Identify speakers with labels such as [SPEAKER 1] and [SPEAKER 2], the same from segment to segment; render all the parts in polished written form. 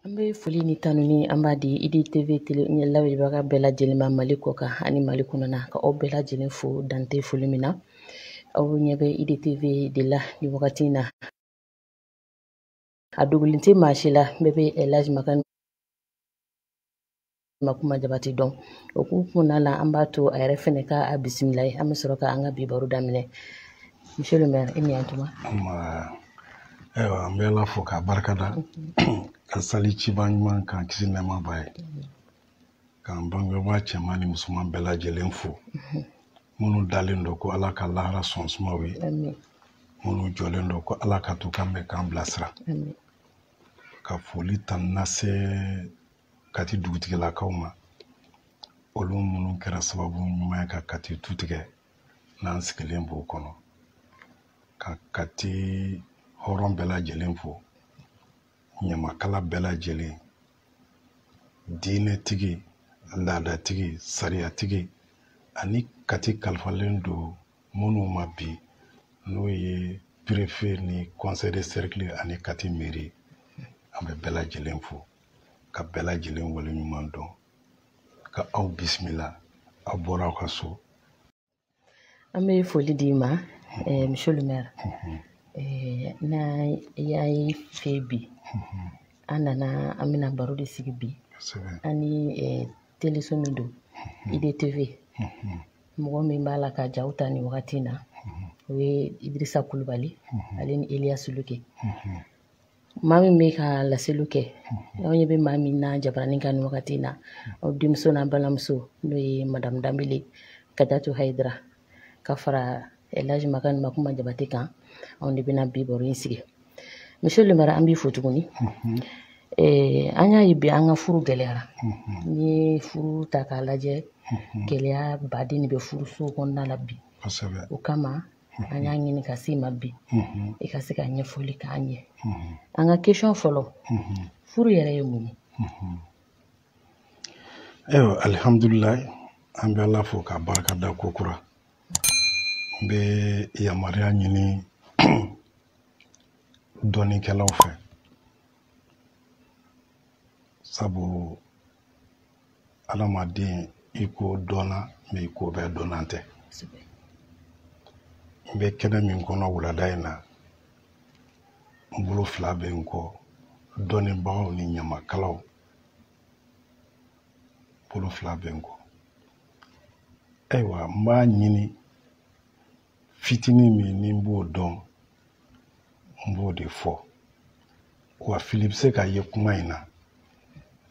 [SPEAKER 1] Ambe foli ni tanuni ambadi IDTV tele nyelawe baga bela jelima maliko ka ani maliko na ka obela jelin fo dante foli mina awu nyebe IDTV de la ni wakati na adugulinti mashila bebe elaj makan makuma jabati don okuna la ambato ayre feneka a bismillah amsoroka anga bibaru damine monsieur le maire ini antuma
[SPEAKER 2] ewa mbela foka barkada ka sali cibanman kan kisi nema baye kan bange wa cemani musulman bela jelen fo munu dalen do ko ala ka lahara sonsuma wi
[SPEAKER 1] amin
[SPEAKER 2] munu jolen do ko ala ka to kambe kan blasra
[SPEAKER 1] amin
[SPEAKER 2] ka foli tan nase kati dugutigi la kawma olu munu kɛra sababu ɲuman ka kati tutige n'an sigilen b'o kɔnɔ ka kati hɔrɔn bɛɛ lajɛlen fo ɲamakala bɛɛ lajɛlen diinɛtigi laadatigi sariyatigi ani kati kalifalen do minnu ma bi n'o ye préfet ni conseil de cercle ani kati mairie an bɛ bɛɛ lajɛlen fo ka bɛɛ lajɛlen wale ɲuman dɔn ka aw bisimila aw bɔra aw ka so
[SPEAKER 1] an bɛ foli di ma monsieur le maire na yayi fe bi an nana an bɛna baro de sigi bi ani téléso min do IDTV mɔgɔ min b'a la ka jaw ta ni wagati na o ye Idrissa Kulubali ale ni Elias Luke maa min bɛ ka laseliw kɛ aw ɲɛ bɛ maa min na jabaranin kan ni wagati na aw denmuso n'a balimamuso n'o ye madame Dambele Kajatu Haidara ka fara Elhaji Makan Makuma Jabate kan anw de bɛna bi baro in sigi monsieur le maire an b'i fo tuguni an y'a ye bi an ka furu gɛlɛyara ni ye furu ta k'a lajɛ gɛlɛya baden de bɛ furuso kɔnɔna la bi o kama an y'a ɲini ka se ma bi i ka se ka ɲɛfɔli k'an ye an ka question fɔlɔ furu yɛrɛ ye mun ye
[SPEAKER 2] alhamdulillah an bɛ Ala fo ka barika da ko kura n bɛ yamaruya ɲini dɔnnikɛlaw fɛ sabu adamaden i ko dɔnna mais i ko bɛɛ dɔnnan tɛ n bɛ kɛnɛ min kɔnɔ wulada in na n bolo fila bɛ n kɔ dɔnnibagaw ni ɲamakalaw bolo fila bɛ n kɔ ayiwa n b'a ɲini fitinin min ni n b'o dɔn n b'o de fɔ wa fili bɛ se ka ye kuma in na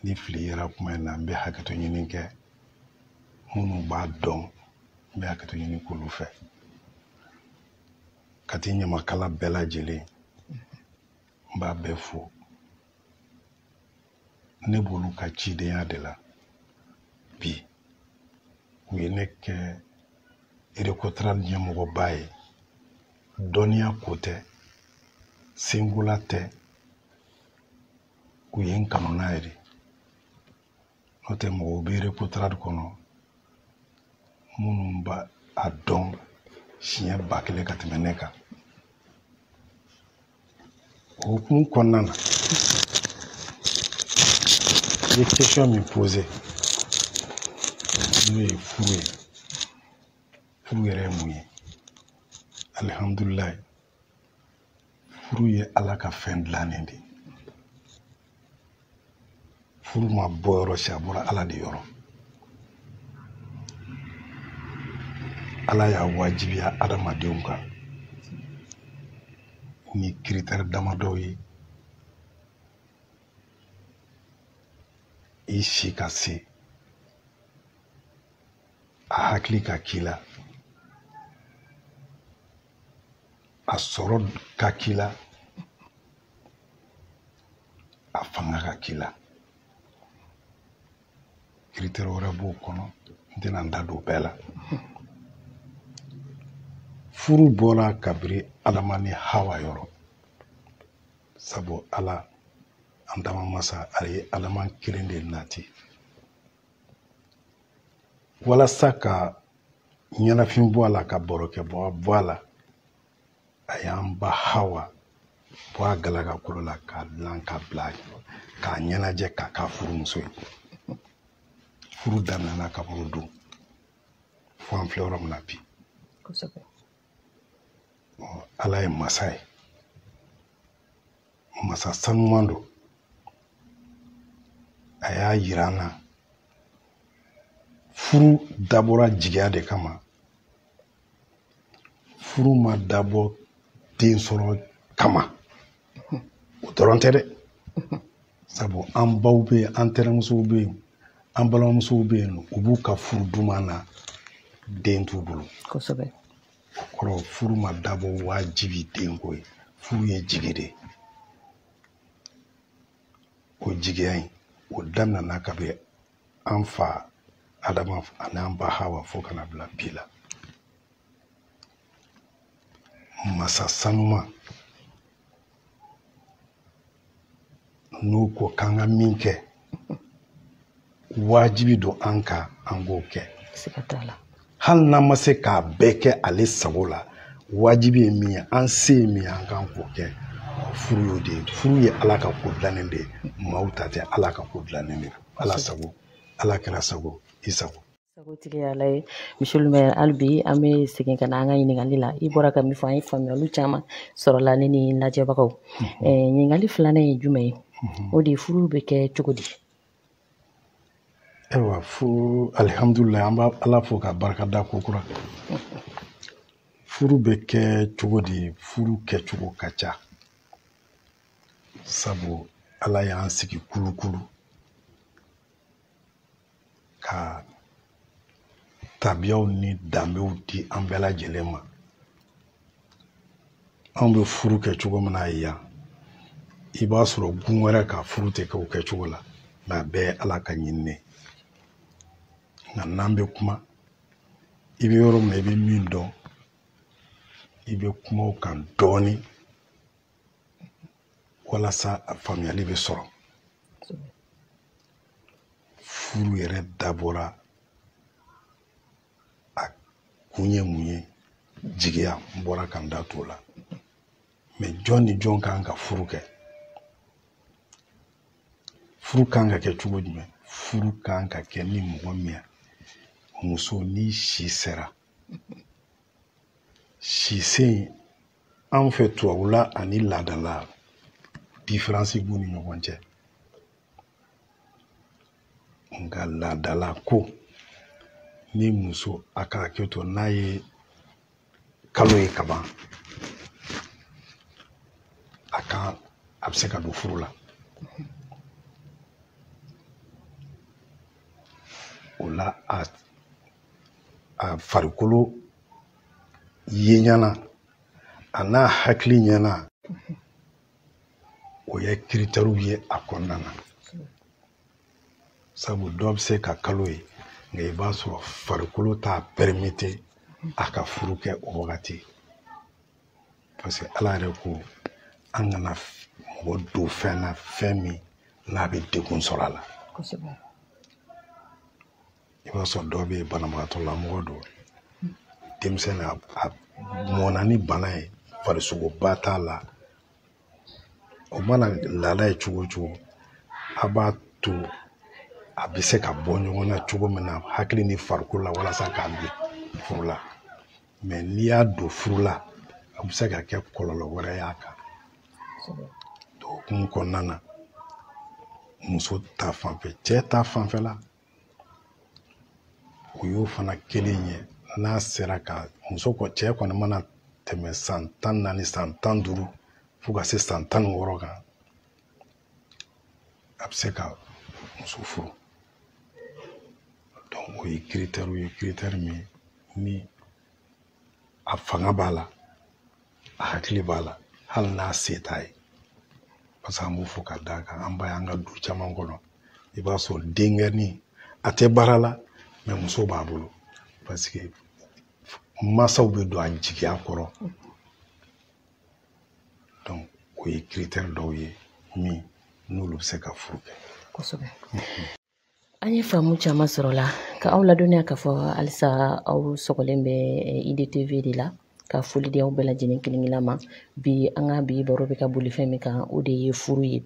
[SPEAKER 2] ni fili yera kuma in na n bɛ hakɛto ɲini kɛ minnu b'a dɔn n bɛ hakɛto ɲini k'olu fɛ kati ɲamakala bɛɛ lajɛlen n b'a bɛɛ fo ne b'olu ka cidenya de la bi u ye ne kɛ Erecotral ɲɛmɔgɔba ye dɔnniya ko tɛ senkola tɛ u ye n kanu n'a ye de n'o tɛ mɔgɔw bɛ Erecotral kɔnɔ minnu b'a dɔn siɲɛ 1000 ka tɛmɛ ne kan o hukumu kɔnɔna na i ye question min posé n'o ye furu ye furu yɛrɛ ye mun ye alhamdulillah furu ye Ala ka fɛn dilannen de furu ma bɔ yɔrɔ si a bɔra Ala de yɔrɔ Ala y'a wajibiya adamadenw kan ni critère damadɔw ye i si ka se a hakili ka k'i la a sɔrɔ ka k'i la a fanga ka k'i la critère wɛrɛ b'o kɔnɔ n tɛna n da don bɛɛ la furu bɔra kabiri Adama ni Hawa yɔrɔ sabu Ala an dama masa a ye Adama kelen de nati walasa ka ɲɛnafin bɔ a la ka barokɛbaga bɔ a la a y'an ba Hawa bɔ a galagakolo la k'a dilan ka bila k'a ɲɛnajɛ k'a k'a furumuso ye. Furu daminɛna kaburu don fo an filɛ yɔrɔ min na bi.
[SPEAKER 1] Kosɛbɛ.
[SPEAKER 2] Ala ye masa ye, masa sanuman don. A y'a yira an na furu dabɔra jigiya de kama. Furu ma dabɔ den sɔrɔ kama. O dɔrɔn tɛ dɛ. Sabu an baw bɛ yen, an tɛnɛmusow bɛ yen, an balimamusow bɛ yen u b'u ka furu duman na den t'u bolo.
[SPEAKER 1] Kosɛbɛ.
[SPEAKER 2] O kɔrɔ furu ma dabɔ wajibi denko ye. Furu ye jigi de. O jigiya in o daminɛna ka bɛ an fa Adama ani an ba Hawa fo kana bila bi la. Masa sanuma n'o ko k'an ka min kɛ wajibi don an kan an k'o kɛ.
[SPEAKER 1] Siga t'a la.
[SPEAKER 2] Hali n'an ma se k'a bɛɛ kɛ ale sago la wajibi ye min ye an se ye min ye an kan k'o kɛ. Furu y'o de ye. Furu ye Ala ka ko dilannen de ye. Maaw ta tɛ, Ala ka ko dilannen de ye. Ala sago, Ala kɛra sago, i sago.
[SPEAKER 1] Sagotigi Ala ye. Monsieur le maire, hali bi an bɛ segin ka na an ka ɲininkali la. I bɔra ka min fɔ an ye faamuyaliw caman sɔrɔla ne ni lajɛbagaw. Ɲininkali filanan ye jumɛn ye? O de ye furu bɛ kɛ cogo di?
[SPEAKER 2] Ayiwa furu alihamdulilayi an b'a Ala fo ka barika da ko kura. Furu bɛ kɛ cogo di? Furu kɛcogo ka ca. Sabu Ala y'an sigi kulukulu ka tabiyaw ni danbew di an bɛɛ lajɛlen ma. Anw bɛ furu kɛ cogo min na yan i b'a sɔrɔ gun wɛrɛ ka furu tɛ kɛ o kɛcogo la nka a bɛɛ ye Ala ka ɲinini. Nka n'an bɛ kuma i bɛ yɔrɔ min na i bɛ min dɔn i bɛ kuma o kan dɔɔnin walasa a faamuyali bɛ sɔrɔ. Furu yɛrɛ dabɔra a kun ye mun ye? Jigiya. N bɔra ka n da t'o la. Mais jɔn ni jɔn kan ka furu kɛ? Furu kan ka kɛ cogo jumɛn? Furu kan ka kɛ ni mɔgɔ min muso ni si sera. Si se an fɛ tubabula ani laadala différence b'u ni ɲɔgɔn cɛ. Nka laadala ko ni muso a ka hakɛ to n'a ye kalo ye kaban a bɛ se ka don furu la. O la a farikolo ye ɲana a n'a hakili ɲana o ye critères ye a kɔnɔna na. Sabu dɔ bɛ se ka kalo ye nka i b'a sɔrɔ farikolo t'a permettre a ka furu kɛ o wagati. Parce que Ala yɛrɛ ko an kana mɔgɔ don fɛn na fɛn min n'a bɛ degun sɔrɔ a la. I b'a sɔrɔ dɔw bɛ banabagatɔ la mɔgɔ don denmisɛnnin a mɔnna ni bana ye farisogoba t'a la o mana laada ye cogo o cogo a b'a to a bɛ se ka bɔ ɲɔgɔn na cogo min na hakili ni farikolo la walasa k'a don furu la. Mais n'i y'a don furu la a bɛ se ka kɛ kɔlɔlɔ wɛrɛ y'a kan. O hukumu kɔnɔna na muso ta fanfɛ cɛ ta fanfɛla o y'o fana kelen ye. N'a sera ka muso cɛ kɔni mana tɛmɛ san 14 san 15 fo ka se san 16 kan a bɛ se ka muso furu. Donc o ye critère ye critère min ni a fanga b'a la a hakili b'a la hali n'a se t'a ye. Parce que an b'o fɔ ka d'a kan an b'a ye an ka du caman kɔnɔ i b'a sɔrɔ denkɛnin a tɛ baara la mais muso b'a bolo parce que masaw bɛ don a jigiya kɔrɔ. Donc o ye critère dɔw ye min n'olu bɛ se ka furu kɛ.
[SPEAKER 1] Kosɛbɛ. An ye faamu caman sɔrɔ la Ka aw ladɔnniya k'a fɔ halisa aw sɔgɔlen bɛ IDTV de la ka foli di aw bɛɛ lajɛlen kelen-kelen ma bi an ka bi baro bɛ ka boli fɛn min kan o de ye furu ye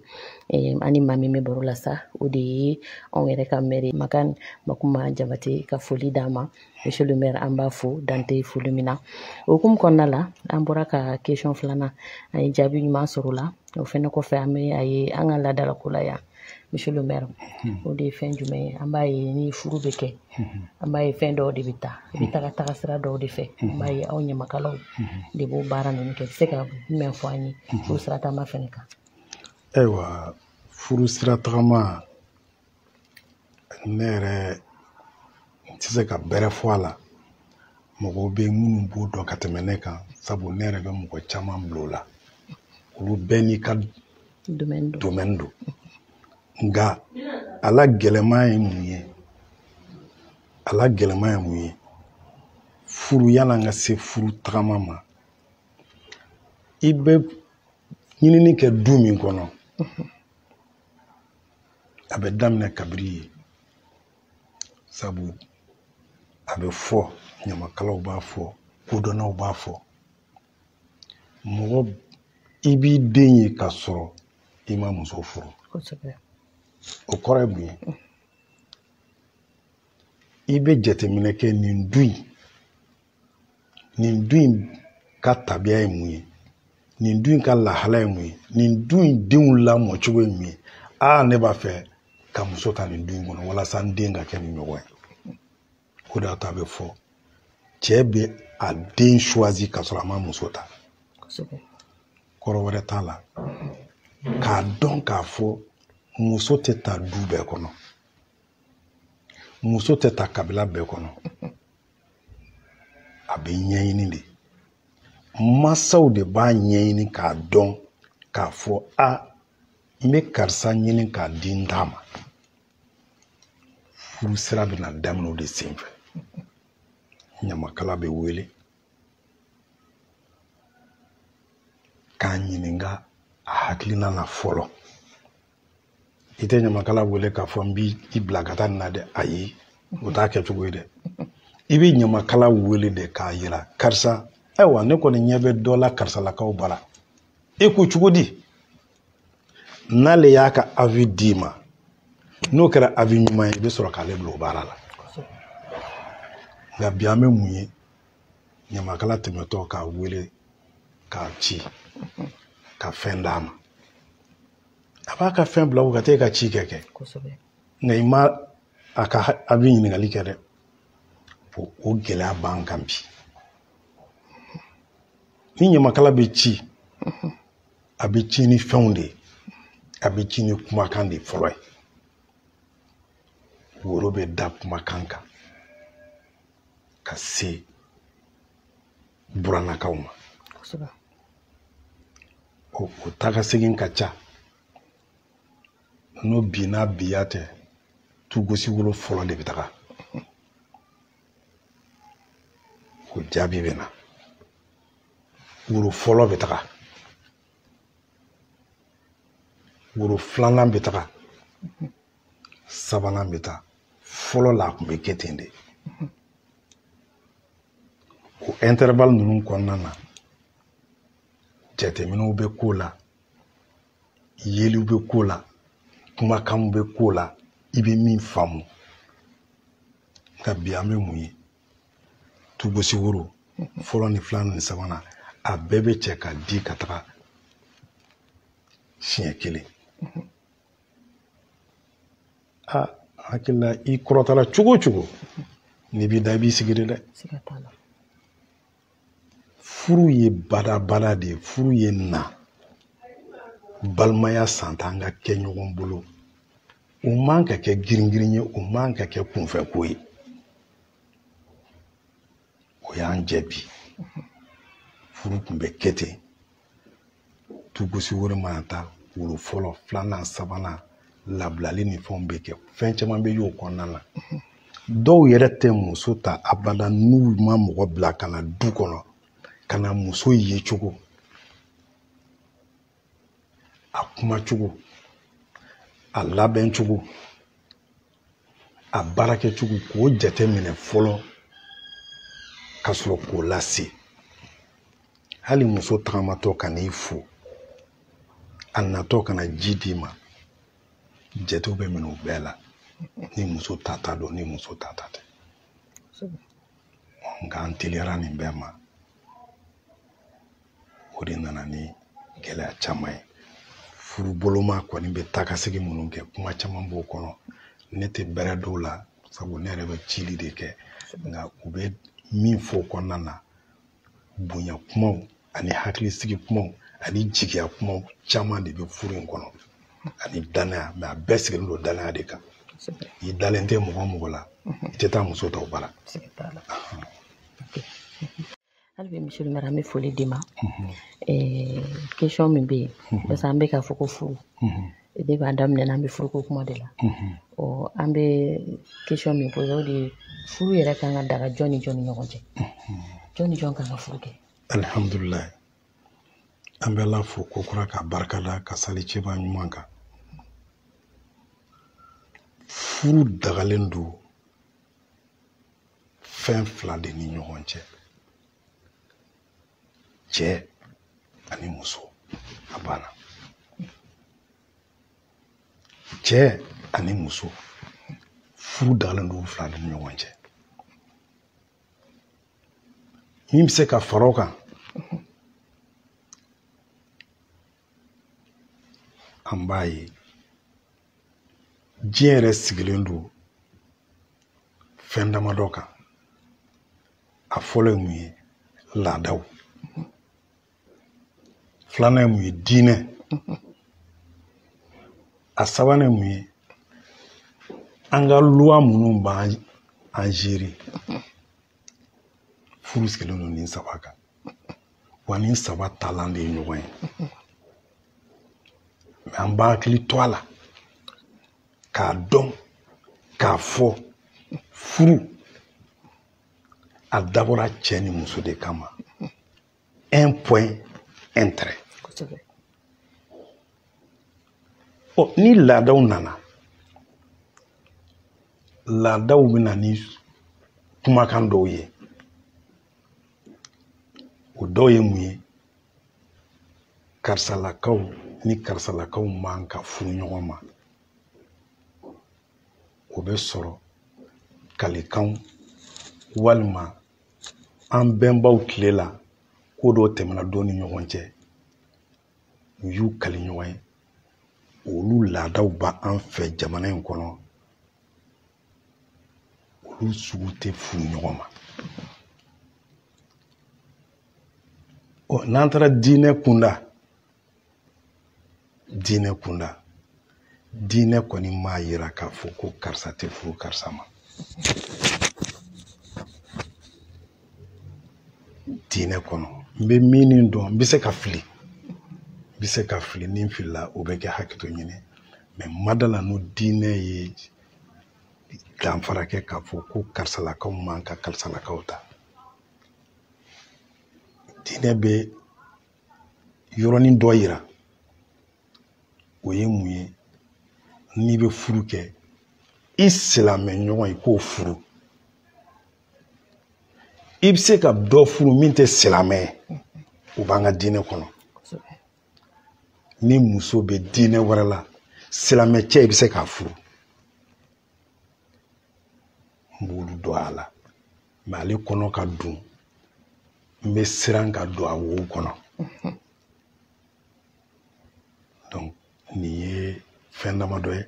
[SPEAKER 1] ani maa min bɛ baro la sa o de ye anw yɛrɛ ka maire Makan Makuma Jabate ka foli d'a ma monsieur le maire an b'a fo dante foli min na o hukumu kɔnɔna la an bɔra ka question filanan an ye jaabi ɲuman sɔrɔ o la o fɛnɛ kɔfɛ an bɛ a ye an ka ladalako la yan monsieur le maire o de ye fɛn jumɛn ye an b'a ye ni furu bɛ kɛ an b'a ye fɛn dɔw de bɛ taa i bɛ taga sira dɔw de fɛ an b'a ye aw ɲamakalaw de b'o baara ninnu kɛ se ka jumɛn fɔ an ye furu sira taama fɛnɛ kan
[SPEAKER 2] ayiwa furu sira tagama ne yɛrɛ tɛ se ka bɛrɛ fɔ a la mɔgɔw bɛ minnu b'o dɔn ka tɛmɛ ne kan sabu ne yɛrɛ bɛ mɔgɔ caman bila o la olu bɛɛ n'i ka domaine don nka ala gɛlɛman ye mun ye ala gɛlɛman ye mun ye furu yana an ka se furu tagama ma i bɛ ɲinini kɛ du min kɔnɔ a bɛ daminɛ kabiri ye sabu a bɛ fɔ ɲamakalaw b'a fɔ kodɔnnaw b'a fɔ mɔgɔ i b'i den ye ka sɔrɔ i ma muso furu o kɔrɔ ye mun ye i bɛ jateminɛ kɛ nin du in ka tabiya ye mun ye nin du in ka lahala ye mun ye nin du in denw lamɔ cogo ye mun ye ne b'a fɛ ka muso ta nin du in kɔnɔ walasa n den ka kɛ nin ɲɔgɔn ye o de y'a to a bɛ fɔ cɛ bɛ a den choisi ka sɔrɔ a ma muso ta kɔrɔ wɛrɛ t'a la k'a dɔn k'a fɔ muso tɛ ta du bɛɛ kɔnɔ muso tɛ ta kabila bɛɛ kɔnɔ a bɛ ɲɛɲini de mansaw de b'a ɲɛɲini k'a dɔn k'a fɔ n bɛ karisa ɲini k'a di n d'a ma furu sira bɛna daminɛ o de senfɛ ɲamakala bɛ wele k'a ɲininka a hakilina na fɔlɔ i tɛ ɲamakala wele k'a fɔ n b'i bila ka taa nin na dɛ ayi o t'a kɛcogo ye dɛ i bɛ ɲamakala wele de k'a yira karisa ayiwa ne kɔni ɲɛ bɛ dɔ la karisalakaw bara e ko cogo di n'ale y'a ka avis d'i ma n'o kɛra avis ɲuman ye i bɛ sɔrɔ k'ale bila o baara la nka bi an bɛ mun ye ɲamakala tɛmɛtɔ k'a wele k'a ci ka fɛn d'a ma a b'a ka fɛn bila ka taa e ka ci kɛ nka i ma a ka avis ɲininkali kɛ dɛ o gɛlɛya b'an kan bi ni ɲamakala bɛ ci a bɛ ci ni fɛnw de ye a bɛ ci ni kumakan de fɔlɔ ye woro bɛ da kumakan kan ka se burannakaw ma o taga segin ka ca n'o binna biya tɛ tugosi wolo fɔlɔ de bɛ taga o jaabi bɛ na woro fɔlɔ bɛ taga woro filanan bɛ taga sabanan bɛ taa fɔlɔ la a tun bɛ kɛ ten de o intervalle ninnu kɔnɔna na jateminɛw bɛ k'o la yeliw bɛ k'o la kumakanw bɛ k'o la i bɛ min faamu nka bi an bɛ mun ye tugosi woro fɔlɔ ni filanan ni sabanan a bɛɛ bɛ cɛ ka di ka taga siɲɛ kelen hakilila i kɔrɔtala cogo o cogo n'i b'i da i b'i sigi de dɛ furu ye badabada de ye furu ye na balimaya santan ka kɛ ɲɔgɔn bolo o man ka kɛ girin-girin ye o man ka kɛ kunfɛ ko ye o y'an jɛ bi furu tun bɛ kɛ ten tugosi wɛrɛ mana taa woro fɔlɔ filanan sabanan labilali ni fɛnw bɛ kɛ fɛn caman bɛ y'o kɔnɔna na dɔw yɛrɛ tɛ muso ta abada n'u ma mɔgɔ bila ka na du kɔnɔ ka na muso ye cogo a kuma cogo a labɛn cogo a baara kɛcogo k'o jateminɛ fɔlɔ ka sɔrɔ k'o lase hali muso tagamatɔ ka n'i fo a natɔ kana ji d'i ma jatew bɛ minɛ u bɛɛ la ni muso ta don ni muso ta tɛ nka an teliyara nin bɛɛ ma o de nana ni gɛlɛya caman ye furu boloma kɔni bɛ taakasegin minnu kɛ kuma caman b'o kɔnɔ ne tɛ bɛrɛ dɔw la sabu ne yɛrɛ bɛ cili de kɛ nka u bɛ min fɔ kɔnɔna na bonya kumaw ani hakilisigi kumaw ani jigiya kumaw caman de bɛ furu in kɔnɔ ani danaya mɛ a bɛɛ sigilen don danaya de kan i dalen tɛ mɔgɔ la i tɛ taa muso tɔw bara
[SPEAKER 1] hali bi monsieur le maire an bɛ foli d'i ma question min bɛ yen parce que an bɛ k'a fɔ ko furu de b'a daminɛ n'an bɛ furuko kuma de la an bɛ question min posé o de ye furu yɛrɛ kan ka daga jɔn ni jɔn ni ɲɔgɔn cɛ jɔn ni jɔn kan ka furu kɛ
[SPEAKER 2] alihamdulilayi an bɛ Ala fo ko kura k'a barika da ka sali cɛba ɲuman kan furu dagalen don fɛn fila de ni ɲɔgɔn cɛ cɛ ani muso a banna cɛ ani muso furu dagalen don fila de ni ɲɔgɔn cɛ min bɛ se ka fara o kan an b'a ye diɲɛ yɛrɛ sigilen don fɛn damadɔ kan a fɔlɔ ye mun ye laadaw filanan ye mun ye diinɛ a sabanan ye mun ye an ka luwa minnu b'an gere furu sigilen don nin saba kan wa nin saba talan de ye ɲɔgɔn ye mɛ an b'an hakili to a la k'a dɔn k'a fɔ furu a dabɔra cɛ ni muso de kama un point un trait ni laadaw nana laadaw bɛ na ni kumakan dɔw ye o dɔw ye mun ye karisalakaw ni karisalakaw man ka furu ɲɔgɔn ma o bɛ sɔrɔ kalikanw walima an bɛnbaw tile la ko dɔw tɛmɛna dɔ ni ɲɔgɔn cɛ u y'u kali ɲɔgɔn ye olu laadaw b'an fɛ jamana in kɔnɔ olu sugu tɛ furu ɲɔgɔn ma n'an taara diinɛ kunda diinɛ kɔni m'a yira k'a fɔ ko karisa tɛ furu karisa ma diinɛ kɔnɔ n bɛ min dɔn n bɛ se ka fili ni n filila o bɛ kɛ hakɛto ɲini mɛ madala n'o diinɛ ye danfara kɛ k'a fɔ ko karisalakaw man ka karisalakaw ta diinɛ bɛ yɔrɔnin dɔ yira o ye mun ye n'i bɛ furu kɛ i silamɛ ɲɔgɔn i k'o furu i bɛ se ka dɔ furu min tɛ silamɛ ye o b'an ka diinɛ kɔnɔ ni muso bɛ diinɛ wɛrɛ la silamɛ cɛ i bɛ se k'a furu n b'olu dɔn a la mɛ ale kɔnɔ ka dun n bɛ siran ka don a wo kɔnɔ donc nin ye fɛn damadɔ ye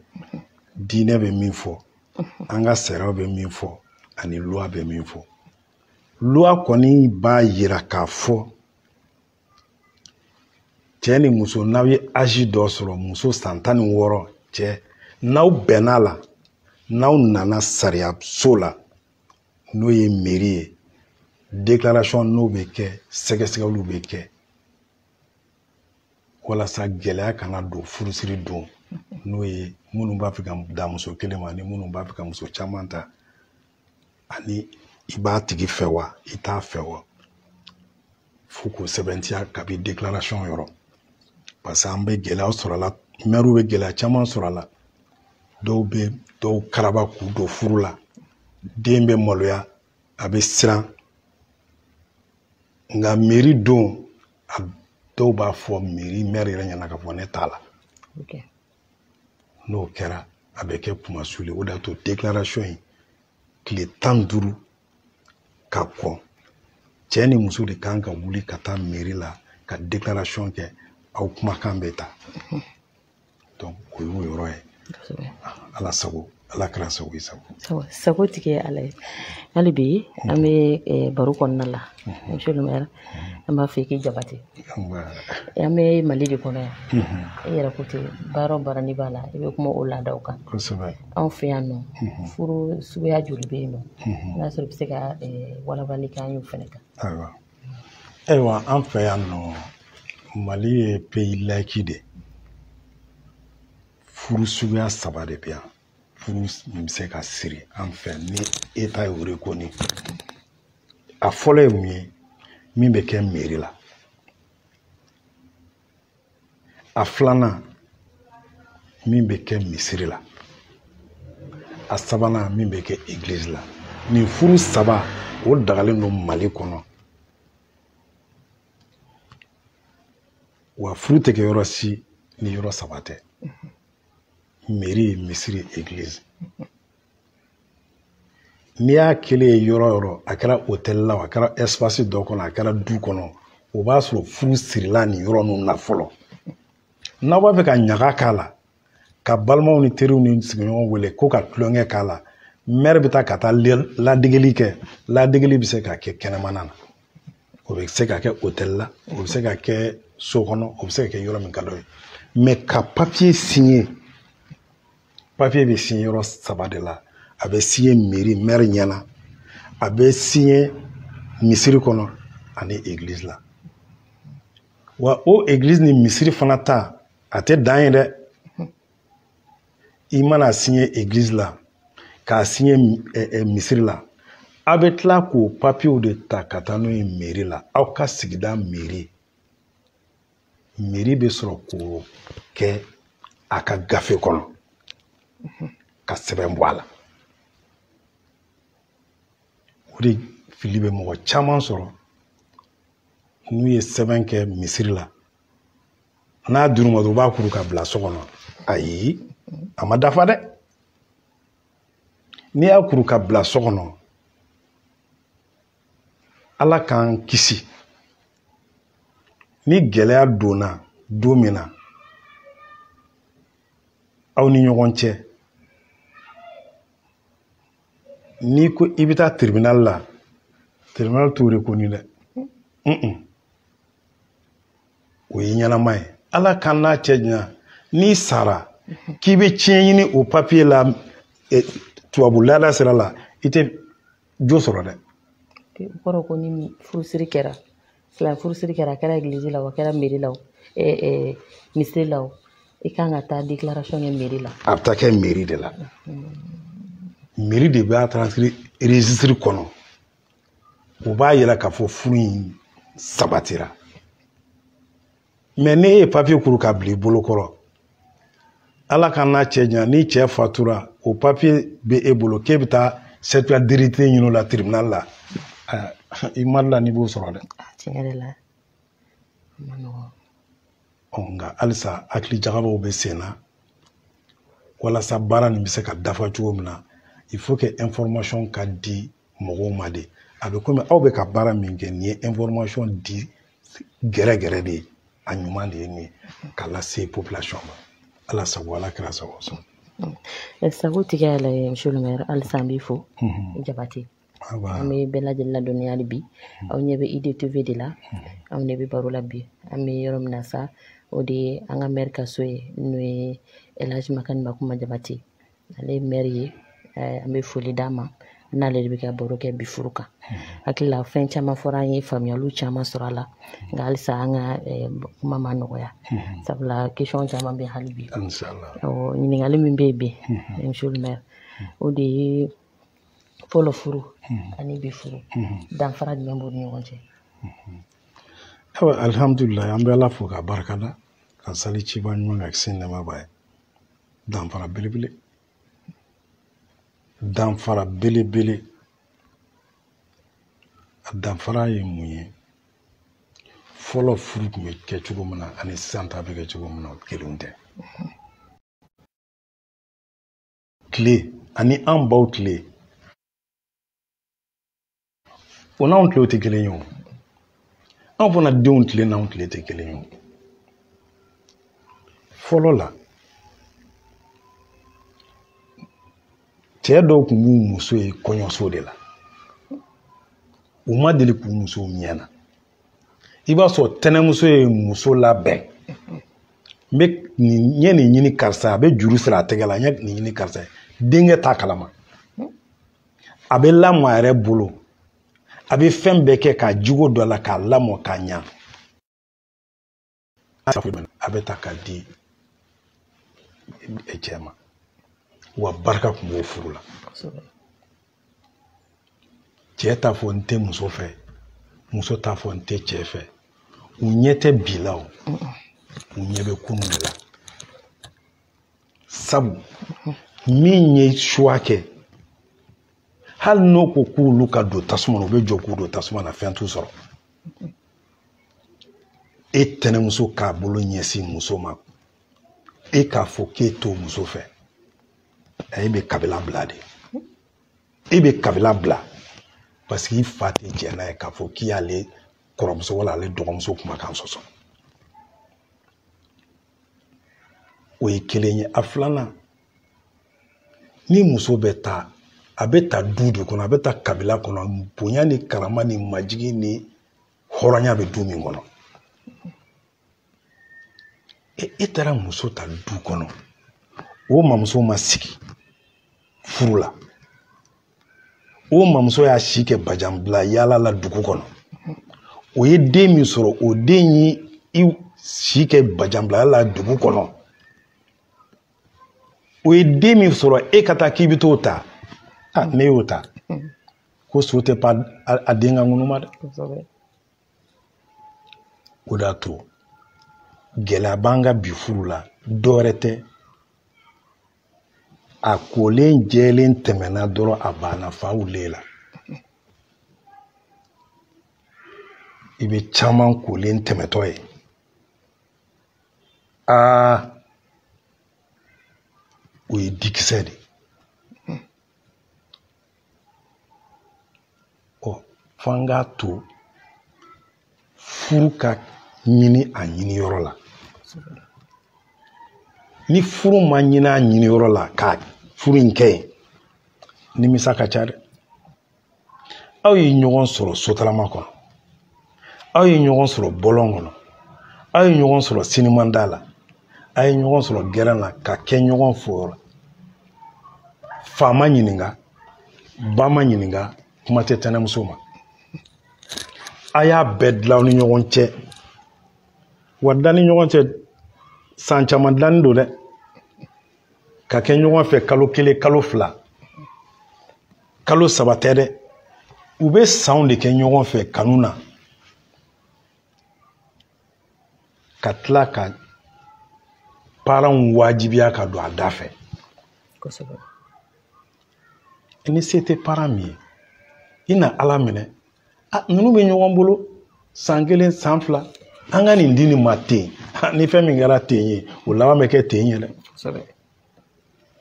[SPEAKER 2] diinɛ bɛ min fɔ an ka sariyaw bɛ min fɔ ani loi bɛ min fɔ loi kɔni b'a yira k'a fɔ cɛ ni muso n'aw ye âge dɔ sɔrɔ muso san 16 cɛ n'aw bɛnn'a la n'aw nana sariyaso la n'o ye mairie ye déclaration n'o bɛ kɛ sɛgɛsɛgɛliw bɛ kɛ walasa gɛlɛya kana don furusiri don n'o ye minnu b'a fɛ ka da muso kelen ma ni minnu b'a fɛ ka muso caman ta ani i b'a tigi fɛ wa i t'a fɛ wa fo k'o sɛbɛntiya kabi déclaration yɔrɔ parce que an bɛ gɛlɛya sɔrɔ a la maire bɛ gɛlɛya caman sɔrɔ a la dɔw bɛ dɔw karaba k'u don furu la den bɛ maloya a bɛ siran nka mairie don a dɔw b'a fɔ mairie maire yɛrɛ ɲɛna k'a fɔ ne t'a la n'o kɛra a bɛ kɛ kumasuli o de y'a to déclaration in tile 15 ka kɔn cɛ ni muso de kan ka wuli ka taa mairie la ka déclaration kɛ aw kumakan bɛ ta donc o y'o yɔrɔ ye ala sago ala kɛra sago i sago
[SPEAKER 1] sago tigɛ ala ye hali bi an bɛ baro kɔnɔna la monsieur le maire an b'a fɔ i k'i jabate an bɛ mali de kɔnɔ yan e yɛrɛ ko ten baara o baara n'i b'a la i bɛ kuma o laadaw kan anw fɛ yan nɔ furu suguya joli bɛ yen nɔ n'a sɔrɔ i bɛ se ka walawali k'an y'o fɛnɛ kan
[SPEAKER 2] ayiwa an fɛ yan nɔ mali ye pays laïque de furu suguya 3 de bɛ yan furu min bɛ se ka siri an fɛ ni État y'o reconnu a fɔlɔ ye mun ye min bɛ kɛ mairie la a filanan min bɛ kɛ misiri la a sabanan min bɛ kɛ église la nin furu 3 o dagalen don Mali kɔnɔ wa furu tɛ kɛ yɔrɔ si ni yɔrɔ 3 tɛ mairie misiri église n'i y'a kelen ye yɔrɔ yɔrɔ a kɛra hôtel la a kɛra espace dɔ kɔnɔ a kɛra du kɔnɔ o b'a sɔrɔ furu sirila nin yɔrɔ ninnu na fɔlɔ n'aw b'a fɛ ka ɲaga k'a la ka balimaw ni teriw ni sigiɲɔgɔnw wele ko ka tulonkɛ k'a la maire bɛ taa ka taa ladegeli kɛ ladegeli bɛ se ka kɛ kɛnɛmana na o bɛ se ka kɛ hôtel la o bɛ se ka kɛ so kɔnɔ o bɛ se ka kɛ yɔrɔ min ka dɔ ye mais ka papier signer papier bɛ signer yɔrɔ 3 de la a bɛ signer mairie maire ɲɛna a bɛ signer misiri kɔnɔ ani église la wa o église ni misiri fana ta a tɛ dan ye dɛ i mana signer église la k'a signer misiri la a bɛ tila k'o papier de ta ka taa n'o ye mairie la aw ka sigida mairie bɛ sɔrɔ k'o kɛ a ka gafe kɔnɔ ka sɛbɛn bɔ a la o de fili bɛ mɔgɔ caman sɔrɔ n'u ye sɛbɛn kɛ misiri la n'a dir'u ma u b'a kuru ka bila so kɔnɔ ayi a ma dafa dɛ n'i y'a kuru ka bila so kɔnɔ ala k'an kisi ni gɛlɛya donna don min na aw ni ɲɔgɔn cɛ n'i ko i bɛ taa tribunal la tribunal t'o reconnu dɛ o ye ɲɛnama ye ala kan n'a cɛ janya n'i sara k'i bɛ tiɲɛ ɲini o papier la tubabu laada sira la i tɛ jo sɔrɔ dɛ
[SPEAKER 1] o kɔrɔ ko ni furusiri kɛra furusiri kɛra a kɛra église la o a kɛra mairie la o misiri la o i kan ka taa déclaration kɛ mairie la
[SPEAKER 2] a bɛ taa kɛ mairie de la mairie de b'a transcrire registre kɔnɔ o b'a yira k'a fɔ furu in sabatira mais ne ye papier kuru ka bila i bolo kɔrɔ ala ka n'a cɛ janya ni cɛ fatura o papier bɛ e bolo k'e bɛ taa certificat d'hérédité ɲini o la tribunal la i mari la n'i b'o sɔrɔ dɛ
[SPEAKER 1] tiɲɛ yɛrɛ la ma nɔgɔ
[SPEAKER 2] nka halisa hakili jagabaw bɛ sen na walasa baara nin bɛ se ka dafa cogo min na il faut que information ka di mɔgɔw ma de a bɛ komi aw bɛ ka baara min kɛ nin ye information di gɛrɛgɛrɛ de ye a ɲuman de ye nin ye k'a lase population ma ala sago ala kɛra sago
[SPEAKER 1] sago tigɛ yɛrɛ ye monsieur le maire halisa an b'i fo jabate an bɛ bɛɛ lajɛlen ladɔnniya hali bi aw ɲɛ bɛ IDTV de la anw de bɛ baro la bi an bɛ yɔrɔ min na sa o de ye an ka maire ka so ye n'o ye Elhaji Makani Makuma Jabate ale ye maire ye an bɛ foli d'a ma n'ale de bɛ ka baro kɛ bi furu kan hakili la fɛn caman fɔra an ye faamuyaliw caman sɔrɔ a la nka halisa an ka kuma ma nɔgɔya sabula question caman bɛ hali bi ɲininkali min bɛ yen bi monsieur le maire o de ye fɔlɔ furu ani bi furu danfara jumɛn b'u ni ɲɔgɔn cɛ
[SPEAKER 2] alhamdulillah an bɛ ala fo ka barikada ka sali ciba ɲuman ka kisi nɛɛma b'a ye danfara belebele danfara belebele a danfara ye mun ye fɔlɔ furu tun bɛ kɛ cogo min na ani sisan ta bɛ kɛ cogo min na o kelenw tɛ tile ani an baw tile o n'anw tile tɛ kelen ye o anw fana denw tile n'anw tile tɛ kelen ye o fɔlɔ la cɛ dɔw tun b'u muso ye kɔɲɔso de la u ma deli k'u muso ɲɛna i b'a sɔrɔ tɛnɛmuso ye muso labɛn n ye nin ɲini karisa a bɛ juru siri a tɛgɛ la n ye nin ɲini karisa ye denkɛ t'a kalama a bɛ lamɔ a yɛrɛ bolo a bɛ fɛn bɛɛ kɛ ka jogo dɔ la k'a lamɔ k'a ɲa a bɛ ta k'a di cɛ ma wa barika tun b'o furu la cɛ t'a fɔ n tɛ muso fɛ muso t'a fɔ n tɛ cɛ fɛ u ɲɛ tɛ bi la o u ɲɛ bɛ kunun de la sabu min ye choix kɛ hali n'o ko k'olu ka don tasuma na u bɛ jɔ k'u don tasuma na fɛn t'u sɔrɔ e tɛnɛmuso k'a bolo ɲɛsin muso ma e k'a fɔ k'e t'o muso fɛ e bɛ kabila bila de e bɛ kabila bila parce que i fa tɛ jɛ n'a ye k'a fɔ k'i y'ale kɔrɔmuso wala ale dɔgɔmuso kumakan sɔsɔ o ye kelen ye a filanan ni muso bɛ taa a bɛ ta du de kɔnɔ a bɛ ta kabila kɔnɔ bonya ni karama ni majigi ni hɔrɔnya bɛ du min kɔnɔ e taara muso ta du kɔnɔ o mamuso ma sigi furu la o mamuso y'a si kɛ bajanbila yala la dugu kɔnɔ o ye den min sɔrɔ o den ye i si kɛ bajanbila la dugu kɔnɔ o ye den min sɔrɔ e ka taa k'i bɛ t'o ta ne y'o ta ko so tɛ pa a den ka ŋunuma dɛ o de y'a to gɛlɛya b'an ka bi furu la dɔwɛrɛ tɛ a kolen jɛlen tɛmɛna dɔrɔn a banna fa wulilen la i bɛ caman kolen tɛmɛtɔ ye o ye dikisɛ de f'an k'a to furu ka ɲini a ɲiniyɔrɔ la ni furu ma ɲini a ɲiniyɔrɔ la ka furu in kɛ yen nimisa ka ca dɛ aw ye ɲɔgɔn sɔrɔ sotarama kɔnɔ aw ye ɲɔgɔn sɔrɔ bɔlɔn kɔnɔ aw ye ɲɔgɔn sɔrɔ sinimanda la a ye ɲɔgɔn sɔrɔ gɛrɛn la ka kɛ ɲɔgɔn fo fa ma ɲininka ba ma ɲininka kuma tɛ tɛnɛmuso ma a y'a bɛɛ dilan ni ɲɔgɔn cɛ wa dilan ni ɲɔgɔn cɛ san caman dilanni don dɛ ka kɛ ɲɔgɔn fɛ kalo kelen kalo fila kalo saba tɛ dɛ u bɛ sanw de kɛ ɲɔgɔn fɛ kanu na ka tila ka parents wajibiya ka don a da fɛ ni se tɛ parent min ye i na ala minɛ ninnu bɛ ɲɔgɔn bolo san kelen san fila an ka nin di nin ma ten ni fɛn min kɛra ten ye o laban bɛ kɛ ten ye dɛ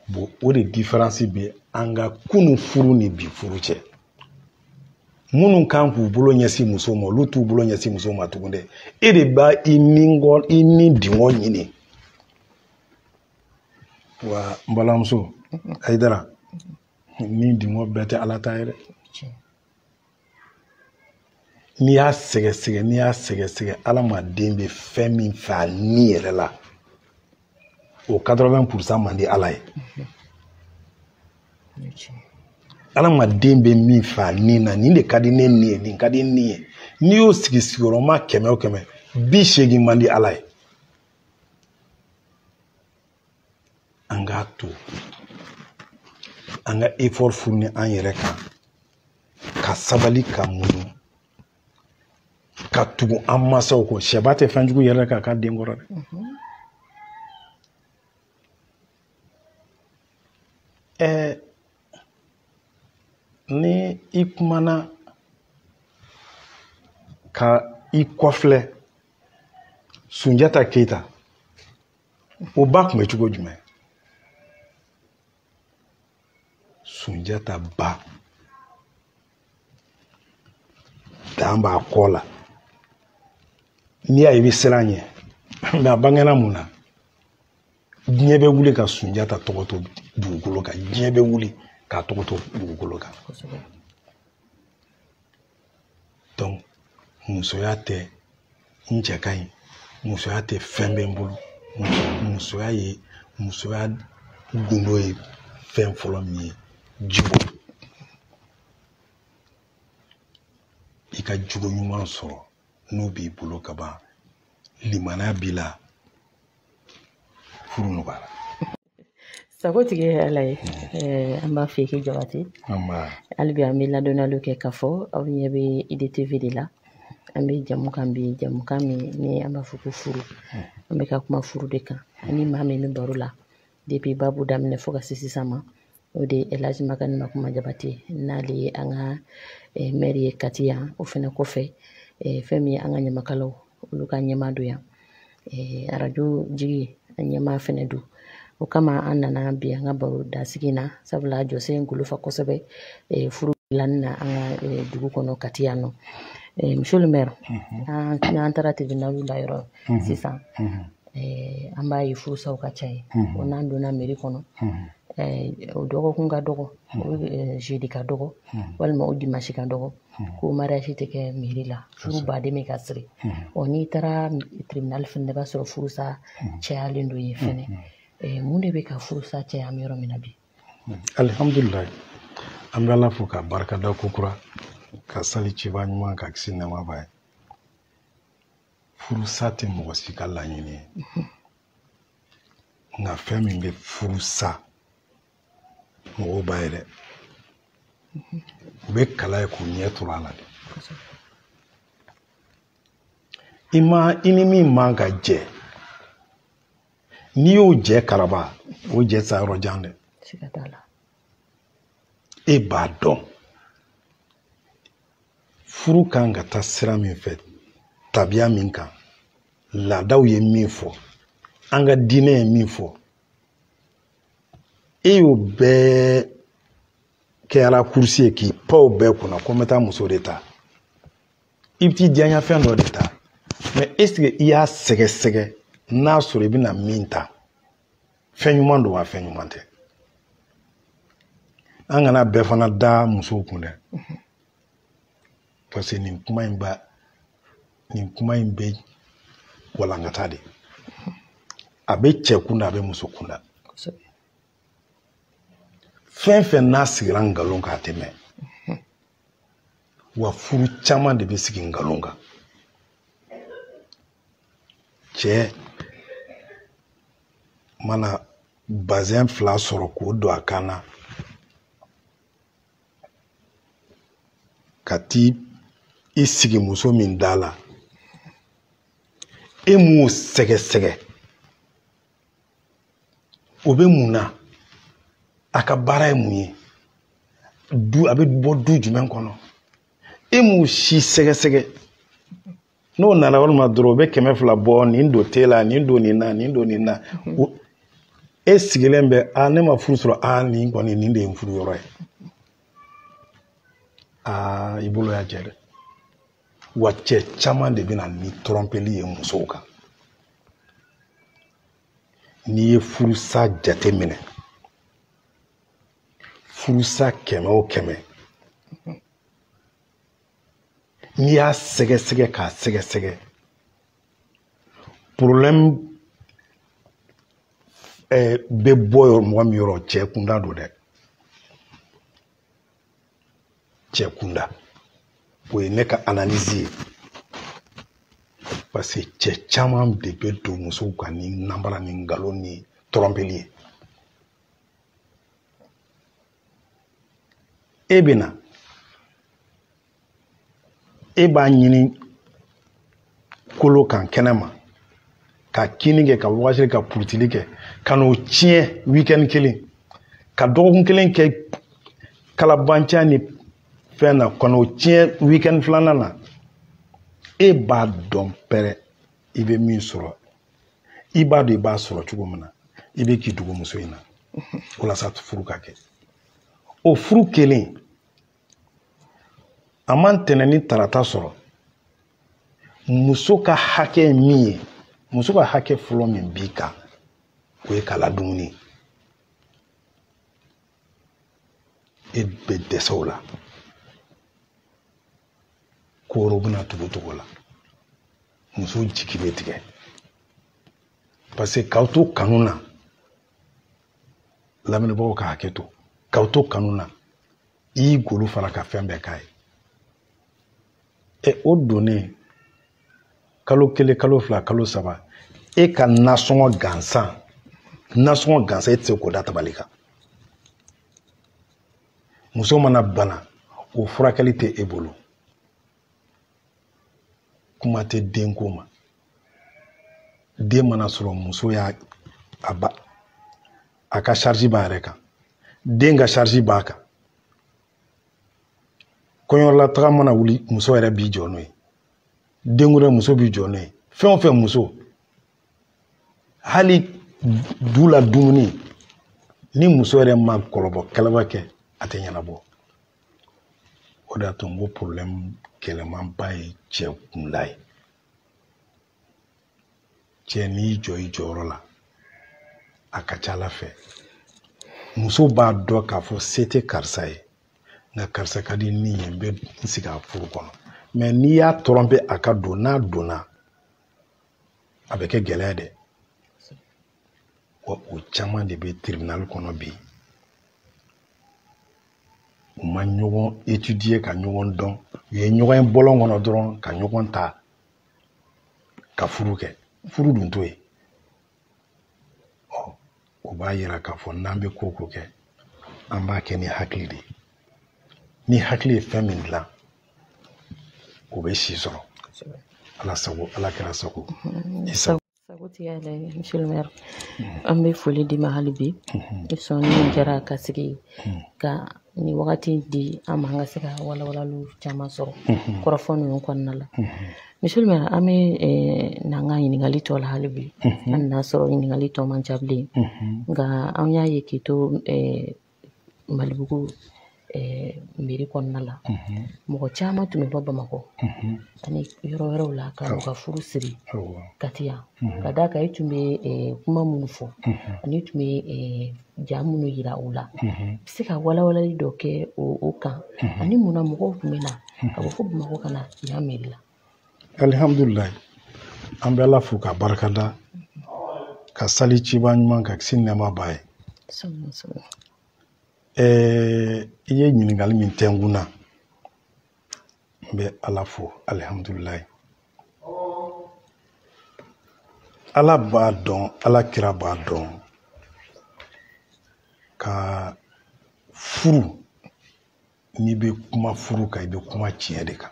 [SPEAKER 2] bon o de différence bɛ an ka kunun furu ni bi furu cɛ minnu kan k'u bolo ɲɛsin muso ma olu t'u bolo ɲɛsin muso ma tugun dɛ e de b'a i ni dingɔ ɲini wa n balimamuso Ayidara ni dingɔ bɛɛ tɛ ala ta ye dɛ n'i y'a sɛgɛsɛgɛ ala ma den bɛ fɛn min fɛ a ni yɛrɛ la o 80% man di ala ye ala ma den bɛ min fɛ a ni na nin de ka di ne ni ye nin ka di ni ye n'i y'o sigi sigiyɔrɔma 100 o 100 80 man di ala ye an k'a to an ka effort fourni an yɛrɛ kan ka sabali ka muɲu ka tugu an masaw kɔ sɛba tɛ fɛn jugu yɛrɛ k'a ka den kɔrɔ dɛ i kumana ka i kɔfilɛ Sunjata Keita o ba tun bɛ cogo jumɛn? Sunjata ba dan b'a kɔ la n'i y'a ye i bɛ siran ɲɛ mais a bangena mun na diɲɛ bɛ wuli ka Sunjata tɔgɔ to dugukolo kan diɲɛ bɛ wuli k'a tɔgɔ to dugukolo kan donc musoya tɛ n cɛ ka ɲi musoya tɛ fɛn bɛ n bolo musoya gundo ye fɛn fɔlɔ min ye jugu i ka jugu ɲuman sɔrɔ n'o b'i bolo ka ban limaniya b'i la furu nɔgɔyara.
[SPEAKER 1] Sagotigi ye Ala ye an b'a fɛ k'i Jabate hali bi an bɛ ladɔnniyaliw kɛ k'a fɔ aw ɲɛ bɛ IDTV de la an bɛ jamukan bi jamukan min ni an b'a fɔ ko furu an bɛ ka kuma furu de kan ani maa min bɛ baro la depuis babu daminɛ fo ka se sisan ma o de ye Elhaji Makani Makuma Jabate n'ale ye an ka maire ye Kati yan o fana kɔfɛ fɛn min ye an ka ɲamakalaw olu ka ɲɛmaa don yan arajo jigi a ɲɛmaa fana don o kama an nana bi an ka baro dasigi na sabula jɔsen ngolofa kosɛbɛ furu dilanni na an ka dugu kɔnɔ Kati yan nɔ monsieur le maire an taara tribunal la yɔrɔ sisan an b'a ye furusaw ka ca ye o n'an donna mairie kɔnɔ o dɔgɔkun ka dɔgɔ o jeudi ka dɔgɔ walima o dimanche ka dɔgɔ ko mariage tɛ kɛ mairie la furu baden bɛ ka siri n'i taara tribunal fana b'a sɔrɔ furusa cayalen don yen fɛnɛ mun de bɛ ka furusa caya an bɛ yɔrɔ min na bi
[SPEAKER 2] alhamdulillah an bɛ Ala fo ka barikada ko kura ka sali ciba ɲuman ka kisi nɛɛma b'a ye furusa tɛ mɔgɔ si ka laɲini ye nka fɛn min bɛ furusa mɔgɔw b'a ye dɛ u bɛ kala ye k'u ɲɛ turu a la de i ni min man ka jɛ n'i y'o jɛ karaba o jɛ sa yɔrɔ jan dɛ e b'a dɔn furu kan ka taa sira min fɛ tabiya min kan laadaw ye min fɔ an ka diinɛ ye min fɔ e y'o bɛɛ kɛra kursi ye k'i paw bɛɛ kunna ko n bɛ taa muso de ta i bɛ t'i diyaɲa fɛn dɔ de ta mais est-ce que i y'a sɛgɛsɛgɛ n'a sɔrɔ i bɛna min ta fɛn ɲuman don wa fɛn ɲuman tɛ an kana bɛɛ fana da musow kun dɛ parce que nin kuma in bɛ walankata de a bɛ cɛ kunda a bɛ muso kunda fɛn fɛn n'a sigira nkalon kan a tɛ mɛn wa furu caman de bɛ sigi nkalon kan cɛ mana bazɛn 2 sɔrɔ k'o don a kan na ka t'i sigi muso min da la e m'o sɛgɛsɛgɛ o bɛ mun na a ka baara ye mun ye a bɛ bɔ du jumɛn kɔnɔ e m'o si sɛgɛsɛgɛ n'o nana walima dɔrɔn o bɛ 200 bɔ nin don te la nin don nin na nin don nin na e sigilen bɛ ne ma furu sɔrɔ nin kɔni nin de ye n furu yɔrɔ ye i bolo y'a jɛ dɛ wa cɛ caman de bɛ na ni trɔmpeli ye musow kan n'i ye furusa jate minɛ furusa 100 o 100 n'i y'a sɛgɛsɛgɛ k'a sɛgɛsɛgɛ problème bɛ bɔ mɔgɔ min yɔrɔ cɛ kunda don dɛ cɛ kunda o ye ne ka analyse ye parce que cɛ caman de bɛ don musow kan ni nanbara ni nkalon ni trɔmpeli ye e bɛ na e b'a ɲini kolo kan kɛnɛ ma ka kini kɛ ka wagati ka purutili kɛ ka n'o tiɲɛ weekend kelen ka dɔgɔkun kelen kɛ kalabanca ni fɛn na kɔnɔ tiɲɛ weekend filanan na e b'a dɔn pɛrɛ i bɛ min sɔrɔ i b'a dɔn i b'a sɔrɔ cogo min na i bɛ k'i dogo muso in na walasa furu ka kɛ o furu kelen a man tɛnɛ ni tarata sɔrɔ muso ka hakɛ ye min ye muso ka hakɛ fɔlɔ min b'i kan o ye k'a ladumuni e bɛ dɛsɛ o la koro bɛna tugu togo la muso jigi bɛ tigɛ parce que k'aw to kanu na lamɛnbagaw ka hakɛ to k'aw to kanu na i y'i golo fara ka fɛn bɛɛ k'a ye o donnen kalo kelen kalo fila kalo saba e ka nasɔngɔ gansan e tɛ se k'o da tabali kan muso mana bana o furakɛli tɛ e bolo kuma tɛ denko ma den mana sɔrɔ muso y'a a ka charge b'a yɛrɛ kan den ka charge b'a kan kɔɲɔla taga mana wuli muso yɛrɛ b'i jɔ n'o ye den wɛrɛ muso b'i jɔ n'o ye fɛn o fɛn muso hali du la dumuni ni muso yɛrɛ ma kɔlɔbɔ kɛlɛba kɛ a tɛ ɲɛnabɔ o de y'a to n ko problème gɛlɛmanba ye cɛ kunda ye cɛ n'i jɔ i jɔyɔrɔ la a ka ca ala fɛ muso b'a dɔn k'a fɔ se tɛ karisa ye nka karisa ka di ni ye n bɛ n sigi a furu kɔnɔ mais n'i y'a tromper a ka don n'a donna a bɛ kɛ gɛlɛya dɛ wa o caman de bɛ tribunal kɔnɔ bi u ma ɲɔgɔn étudier ka ɲɔgɔn dɔn u ye ɲɔgɔn ye bɔlɔn kɔnɔ dɔrɔn ka ɲɔgɔn ta ka furu kɛ furu dun to ye o b'a yira k'a fɔ n'an bɛ ko ko kɛ an b'a kɛ ni hakili de ye ni hakili ye fɛn min dilan o bɛ si sɔrɔ ala sago ala kɛra sago
[SPEAKER 1] sago ti yala monsieur le maire an bɛ foli di ma hali bi i sɔnni min kɛra ka sigi ka ni wagati di an ma an ka se ka walawalaliw caman sɔrɔ kɔrɔfɔ ninnu kɔnɔna la monsieur le maire an bɛ n'an ka ɲininkali tɔ la hali bi an n'a sɔrɔ ɲininkali tɔ man ca bilen nka an y'a ye k'i to Malibugu mairie kɔnɔna la mɔgɔ caman tun bɛ bɔ Bamakɔ ani yɔrɔ wɛrɛw la ka ka furu siri Kati yan ka d'a kan e tun bɛ kuma minnu fɔ ani tun bɛ ja minnu yira u la bɛ se ka walawalali dɔ kɛ o kan ani munna mɔgɔw tun bɛ na ka bɔ fo Bamakɔ ka na yan mairie la.
[SPEAKER 2] Alhamdulilayi an bɛ ala fo ka barikada ka sali ciba ɲuman ka kisi nɛɛma b'a ye i ye ɲininkali min tɛ n kunna n bɛ ala fo alhamdulilayi ala b'a dɔn ala kira b'a dɔn ka furu n'i bɛ kuma furu kan i bɛ kuma tiɲɛ de kan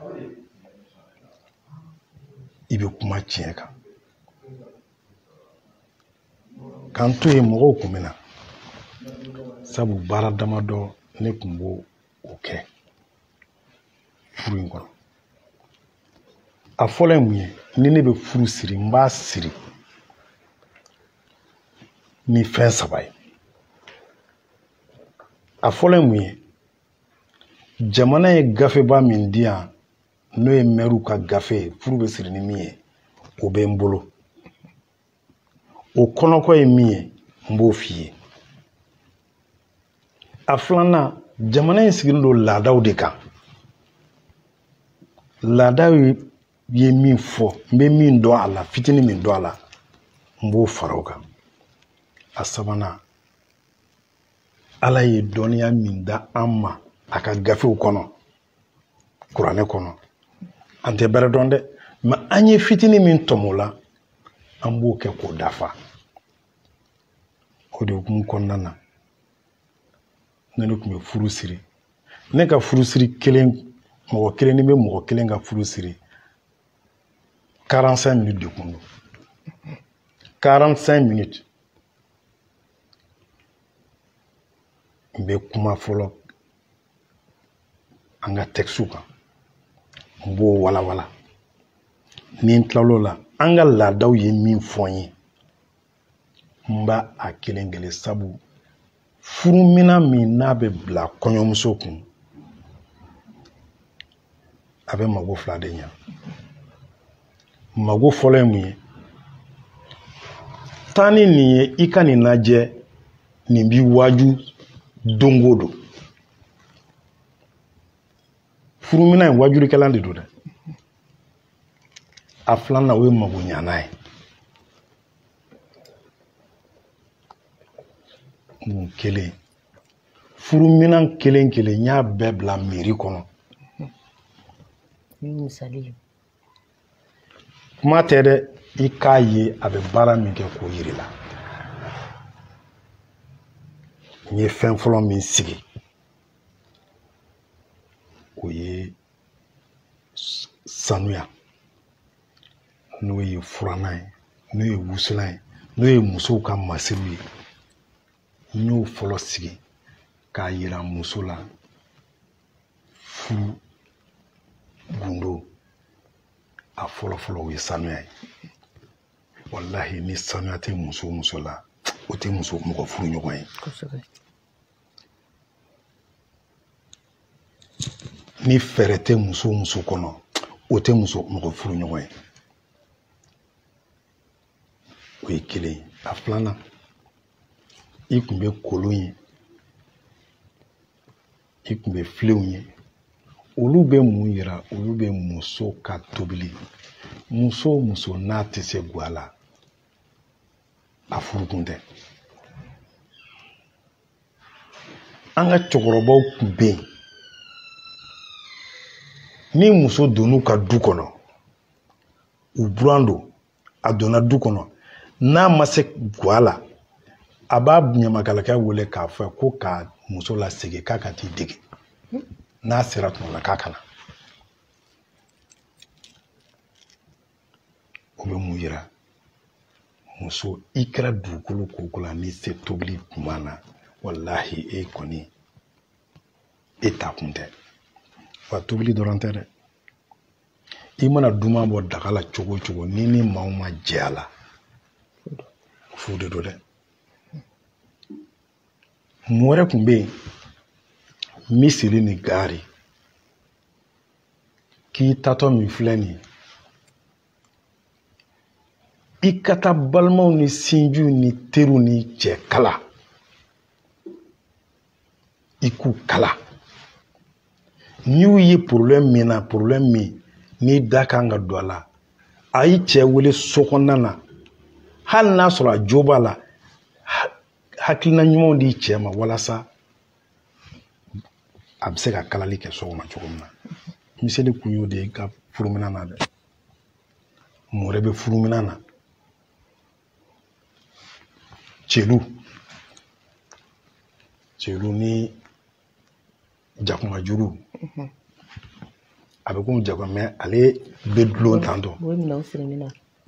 [SPEAKER 2] i bɛ kuma tiɲɛ kan k'an to yen mɔgɔw kun bɛ na sabu baara damadɔ ne tun b'o kɛ furu in kɔnɔ a fɔlɔ ye mun ye ni ne bɛ furu siri n b'a siri ni fɛn saba ye a fɔlɔ ye mun ye jamana ye gafeba min di yan n'o ye maire ka gafe ye furu bɛ siri ni min ye o bɛ n bolo o kɔnɔkɔ ye min ye n b'o f'i ye a filanan jamana in sigilen don laadaw de kan laadaw ye min fɔ n bɛ min dɔn a la fitinin min dɔn a la n b'o fara o kan a sabanan ala ye dɔnniya min da an ma a ka gafew kɔnɔ kuranɛ kɔnɔ an tɛ bɛrɛ dɔn dɛ mɛ an ye fitinin min tɔmɔ la an b'o kɛ k'o dafa o de hukumu kɔnɔna na ne tun bɛ furu siri ne ka furu siri kelen mɔgɔ kelen ni bɛ mɔgɔ kelen ka furu siri 45 minutes de kun don 45 minutes n bɛ kuma fɔlɔ an ka texte kan n b'o walawala ni n tilal'o la an ka laadaw ye min fɔ n ye n b'a a kelen kelen sabu furumina min n'a bɛ bila kɔɲɔmuso kun a bɛ mago fila de ɲa mago fɔlɔ ye mun ye taa ni nin ye i ka nin lajɛ nin b'i waaju don o don furumina ye waajurikɛlan de don dɛ a filanan o ye mago ɲana ye mun kelen furumina kelen kelen n y'a bɛɛ bila mairie kɔnɔ
[SPEAKER 1] misali
[SPEAKER 2] kuma tɛ dɛ i k'a ye a bɛ baara min kɛ k'o yiri la n ye fɛn fɔlɔ min sigi o ye sanuya n'o ye furannan ye n'o ye wusulan ye n'o ye musow ka masiriw ye n y'o fɔlɔ sigi k'a yira muso la furu gundo a fɔlɔ fɔlɔ o ye sanuya ye wallahi ni sanuya tɛ muso o muso la o tɛ mɔgɔ furu ɲɔgɔn ye ni fɛɛrɛ tɛ muso o muso kɔnɔ o tɛ mɔgɔ furu ɲɔgɔn ye o ye kelen ye a filanan i tun bɛ kolon ye i tun bɛ filenw ye olu bɛ mun yira olu bɛ muso ka tobili muso o muso n'a tɛ se ga la a furukun tɛ an ka cɛkɔrɔbaw tun bɛ yen ni muso donn'u ka du kɔnɔ u buran don a donna du kɔnɔ n'a ma se ga la a b'a ɲamakalakɛ wele k'a fɔ ko ka muso lasegin k'a ka t'i dege n'a sera tuma la k'a kana o bɛ mun yira muso i kɛra dugukolo koko la n'i se tobili tuma na wallahi e kɔni e ta kun tɛ wa tobili dɔrɔn tɛ dɛ i mana duman bɔ daga la cogo o cogo ni ni maaw ma jɛ a la fu de don dɛ mun wɛrɛ tun bɛ yen misiri ni gari k'i tatɔ min filɛ nin ye i ka taa balimaw ni sinjiw ni teriw ni cɛ kala i k'u kala n'i y'u ye problème min na problème min n'i da kan ka don a la a y'i cɛ wele so kɔnɔna na hali n'a sɔrɔ a jo b'a la hakilina ɲumanw di cɛ ma walasa a bɛ se ka kalali kɛ so kɔnɔ cogo min na miseli kun y'o de ye ka furumina na dɛ mun wɛrɛ bɛ furumina na celu ni jakumajuru a bɛ komi jakuma mɛ ale bɛ dulon tantɔ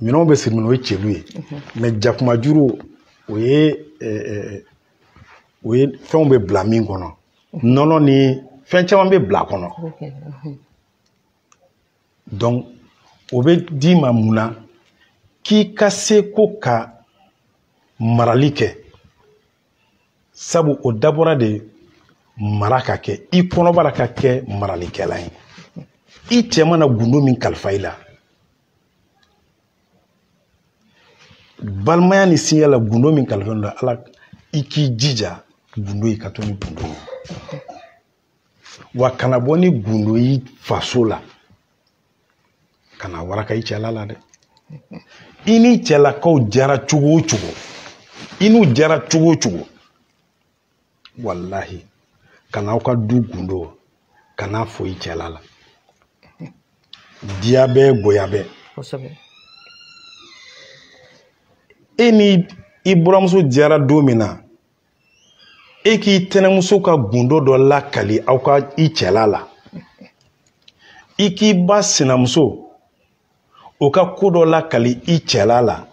[SPEAKER 2] minɛnw bɛ siri minɛ o ye celu ye mɛ jakumajuru o ye fɛnw bɛ bila min kɔnɔ nɔnɔ ni fɛn caman bɛ bila a kɔnɔ donc o bɛ d'i ma mun na k'i ka se ko ka marali kɛ sabu o dabɔra de mara ka kɛ i kɔnɔbara ka kɛ maralikɛla ye i cɛ mana gundo min kalifa i la balimaya ni sinya la gundo min kalifa la ala i k'i jija gundo i ka to ni gundo ye wa kana bɔ ni gundo i faso la kana waraka i cɛla la dɛ i ni cɛlakaw jara cogo o cogo i n'u jara cogo o cogo wallahi kana aw ka du gundo kana fɔ i cɛla la diya bɛ goya bɛ e ni i buramuso jara don min na e k'i tɛnɛmuso ka gundo dɔ lakali aw ka i cɛla la i k'i ba sinamuso o ka ko dɔ lakali i cɛla la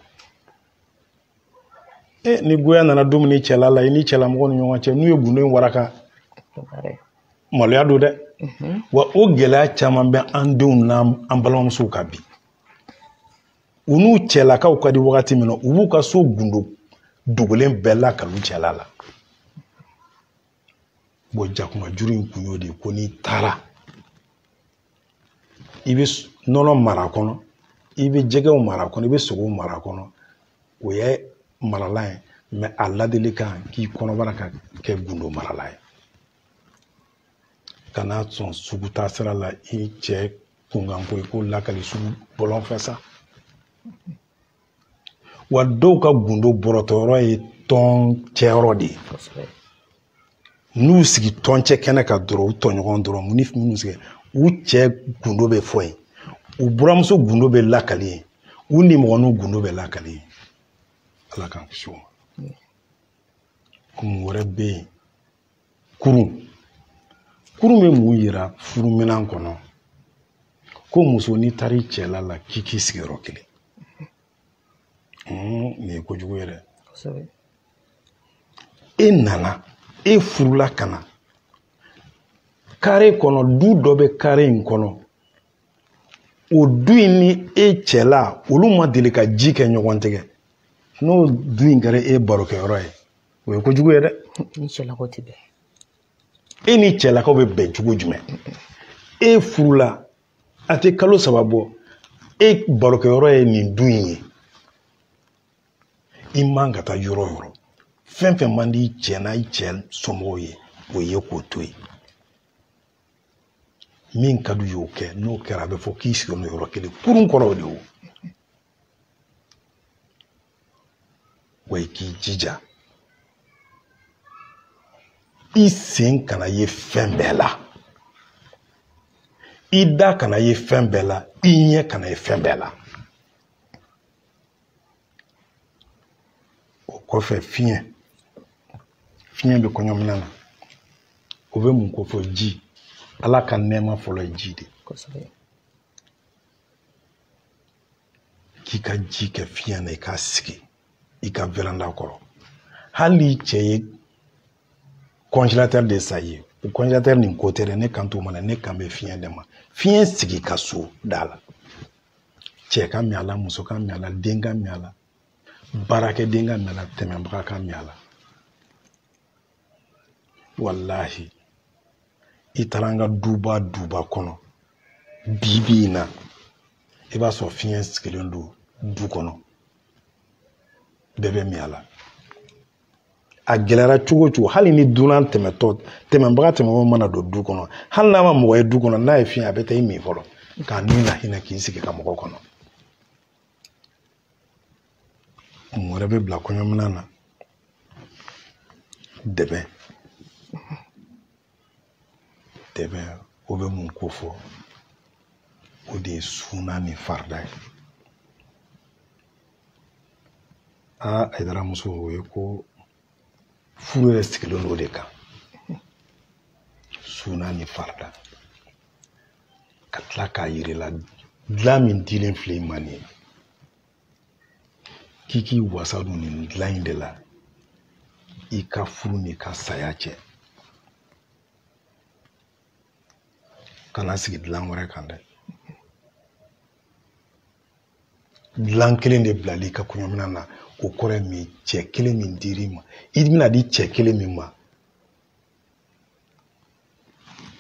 [SPEAKER 2] ni goya nana don min i cɛla la i ni cɛlamɔgɔ ni ɲɔgɔn cɛ n'u ye gundo in waraka maloya do dɛ wa o gɛlɛya caman bɛ an denw n'an balimamusow ka bi u n'u cɛlakaw ka di wagati min na u b'u ka so gundo dogolen bɛɛ la k'u cɛla la bon jakuma juru in kun y'o de ko n'i taara i bɛ nɔnɔ mara kɔnɔ i bɛ jɛgɛw mara kɔnɔ i bɛ sogow mara kɔnɔ o ye marala ye mais a ladili kan k'i kɔnɔbara ka kɛ gundo marala ye kana sɔn sugu taa sira la i cɛ kunkanko i ko lakali sugu bɔlɔn fɛ sa wa dɔw ka gundo bɔrɔtɔyɔrɔ ye tɔn cɛyɔrɔ de ye n'u sigi tɔn cɛ kɛnɛ ka dɔrɔn u tɔɲɔgɔn dɔrɔn mun ni minnu sigi u cɛ gundo bɛ fɔ yen u buramuso gundo bɛ lakali yen u nimɔgɔninw gundo bɛ lakali yen ala k'an kisi o ma kun wɛrɛ bɛ yen kurun bɛ mun yira furuminan kɔnɔ ko muso n'i taara i cɛla la k'i k'i sigiyɔrɔ kelen nin ye kojugu ye dɛ e nana e furula ka na kare kɔnɔ du dɔ bɛ kare in kɔnɔ o du in ni e cɛla olu ma deli ka ji kɛ ɲɔgɔn tigɛ n'o du in kɛra e barokɛyɔrɔ ye o ye kojugu ye dɛ
[SPEAKER 1] ni cɛlakaw tɛ bɛn
[SPEAKER 2] e ni cɛlakaw bɛ bɛn cogo jumɛn e furula a tɛ kalo 3 bɔ e barokɛyɔrɔ ye nin du in ye i man ka taa yɔrɔ o yɔrɔ fɛn fɛn man di i cɛ n'a i cɛ somɔgɔw ye o ye k'o to yen min ka d'u ye o kɛ n'o kɛra a bɛ fɔ k'i sigi n'o yɔrɔ kelen kurun kɔrɔ o de o wa i k'i jija i sen kana ye fɛn bɛɛ la i da kana ye fɛn bɛɛ la i ɲɛ kana ye fɛn bɛɛ la o kɔfɛ fiɲɛ bɛ kɔɲɔminan na o bɛ mun ko fɔ ji ala ka nɛɛma fɔlɔ ye ji de k'i ka ji kɛ fiɲɛ na i k'a sigi i ka veranda kɔrɔ hali cɛ ye congélateur de sa ye o congélateur nin ko tɛ dɛ ne kan t'o ma ne kan bɛ fiɲɛ de ma fiɲɛ sigi ka so da la cɛ ka min a la muso ka min a la den ka min a la baarakɛden ka min a la tɛmɛbaga ka min a la wallahi i taara an ka duba kɔnɔ bi in na i b'a sɔrɔ fiɲɛ sigilen don du kɔnɔ bɛɛ bɛ min a la a gɛlɛyara cogo o cogo hali ni dunan tɛmɛbaga tɛmɛbagaw mana don du kɔnɔ hali n'a ma mɔgɔ ye du kɔnɔ n'a ye fiɲɛ a bɛ taa i min fɔlɔ k'a ni na hinɛ k'i sigi ka mɔgɔ kɔnɔ mun wɛrɛ bɛ bila kɔɲɔminan na dɛbɛ o bɛ mun ko fɔ o de ye suuna ni farida ye Aidara muso o ye ko furu yɛrɛ sigilen don o de kan suuna ni farida ka tila k'a yiri la dilan min dilen filɛ i ma nin ye k'i k'i wasa don nin dilan in de la i ka furu ni ka saya cɛ kana sigi dilan wɛrɛ kan dɛ dilan kelen de bilali ka kɔɲɔminan na o kɔrɔ ye min cɛ kelen min dir'i ma i bɛna di cɛ kelen min ma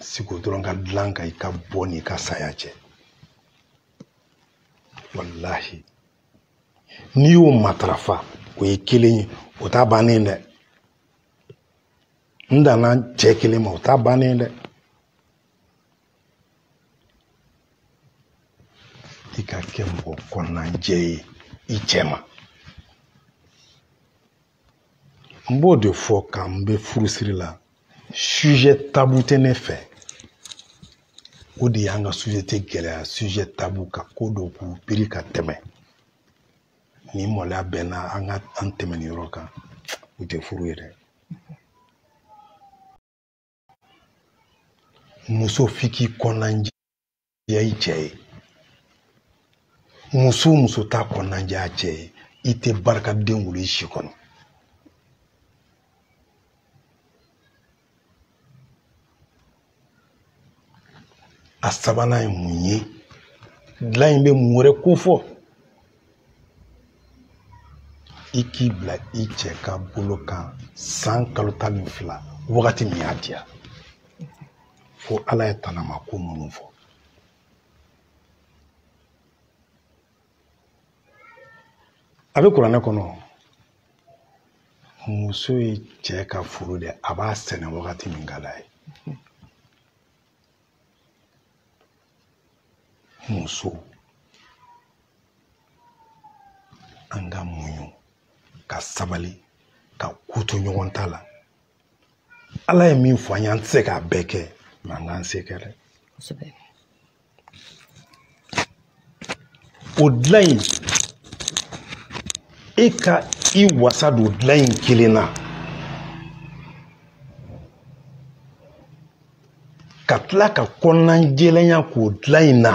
[SPEAKER 2] sigi o dɔrɔn ka dilan kan i ka bɔ n'i ka saya cɛ wallahi n'i y'o matarafa o ye kelen ye o t'a bannen dɛ n danna cɛ kelen ma o t'a bannen dɛ i ka kɛ mɔgɔ kɔnɔnajɛ ye i cɛ ma n b'o de fɔ k'an bɛ furusiri la sujet tabu tɛ ne fɛ o de y'an ka société gɛlɛya sujet tabu ka ko dɔ k'u biri ka tɛmɛ ni mɔlɛya bɛnna an tɛmɛni yɔrɔ kan u tɛ furu ye dɛ muso f'i k'i kɔnɔnajɛ i cɛ ye muso t'a kɔnɔnajɛ a cɛ ye i tɛ barikaden wolo i si kɔnɔ a sabanan ye mun ye dilan in bɛ mun wɛrɛ ko fɔ i k'i bila i cɛ ka bolo kan san kalo 12 wagati min y'a diya fo ala ye tanama ko minnu fɔ a bɛ kuranɛ kɔnɔ muso ye cɛ ka furu de a b'a sɛnɛ wagati min ka d'a ye muso an ka muɲu ka sabali ka kuto ɲɔgɔn ta la ala ye min fɔ an ye an tɛ se k'a bɛɛ kɛ mais an k'an se kɛ dɛ o dilan in e ka i wasa don dilan in kelen na ka tila ka kɔnɔna jɛlenya k'o dilan in na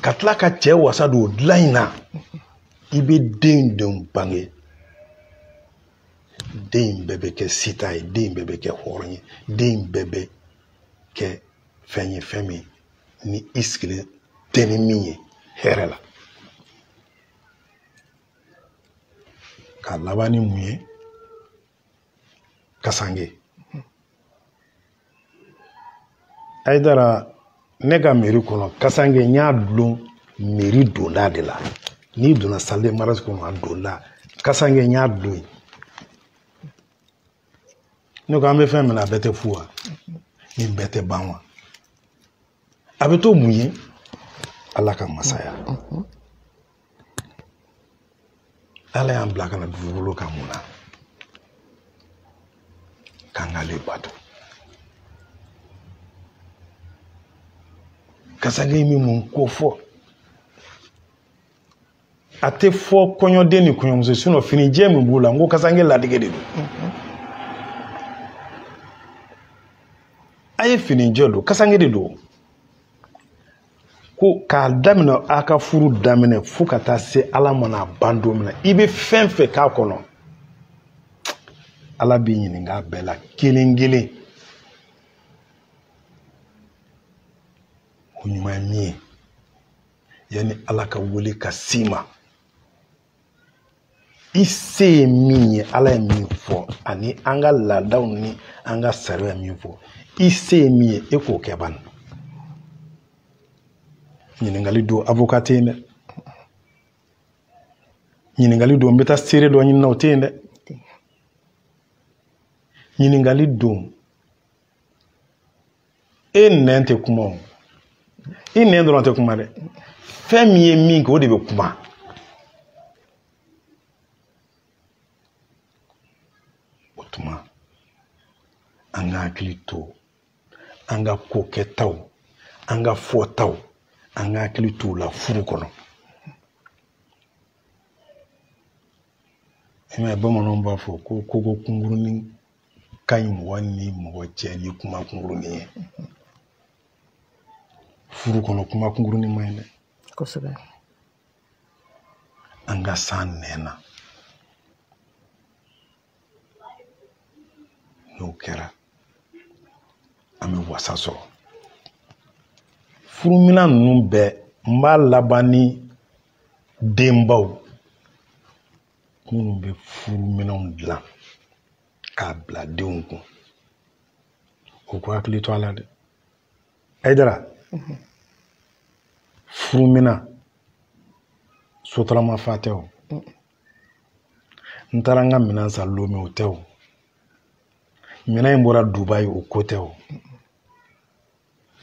[SPEAKER 2] ka tila ka cɛ wasa don o dilan in na i bɛ den denw bange den bɛɛ bɛ kɛ sita ye den bɛɛ bɛ kɛ hɔrɔn ye den bɛɛ bɛ kɛ fɛn ye fɛn min ni i sigilen tɛ ni min ye hɛrɛ la ka laban ni mun ye kasange Aïdara ne ka mairie kɔnɔ kasange n y'a dulon mairie donda de la n'i donna salle de marché kɔnɔ a donda kasange n y'a dulon ne ko an bɛ fɛn min na a bɛɛ tɛ fu wa nin bɛɛ tɛ ban wa a bɛ to mun ye ala ka masaya ala y'an bila ka na dugukolo kan mun na k'an k'ale bato kasange min mun ko fɔ a tɛ fɔ kɔɲɔden ni kɔɲɔmuso sinon finijɛ min b'u la n ko kasange ladige de don a ye finijɛ don kasange de don ko k'a daminɛ a ka furu daminɛ fo ka taa se ala mana ban don min na i bɛ fɛn fɛn k'a kɔnɔ ala b'i ɲininka bɛɛ la kelen kelen o ɲuman ye min ye yanni ala ka wele ka s'i ma i se ye min ye ala ye min fɔ ani an ka laadaw ni an ka sariya ye min fɔ i se ye min ye e k'o kɛ ban ɲininkali don avocat tɛ yen dɛ ɲininkali don n bɛ taa seere dɔ ɲini na o tɛ yen dɛ ɲininkali don e nɛn tɛ kuma o i nɛn dɔrɔn tɛ kuma dɛ fɛn min ye min kɛ o de bɛ kuma o tuma an ka hakili to an ka ko kɛtaw an ka fɔtaw an ka hakili to la furu kɔnɔ i m'a ye bamananw b'a fɔ ko kogo kunkurunin ka ɲi mɔgɔ ni mɔgɔ cɛ ni kuma kunkurunin ye furu kɔnɔ kuma kunkurunin ma ɲi dɛ
[SPEAKER 1] kosɛbɛ
[SPEAKER 2] an ka san nɛn na n'o kɛra an bɛ wasa sɔrɔ furumina ninnu bɛɛ n b'a laban ni denbaw minnu bɛ furuminanw dilan k'a bila denw kun o ko hakili to a la dɛ Aïdara furumina sotarama fa tɛ o n taara n ka minɛn san Lome o tɛ o minɛn in bɔra Dubayi o ko tɛ o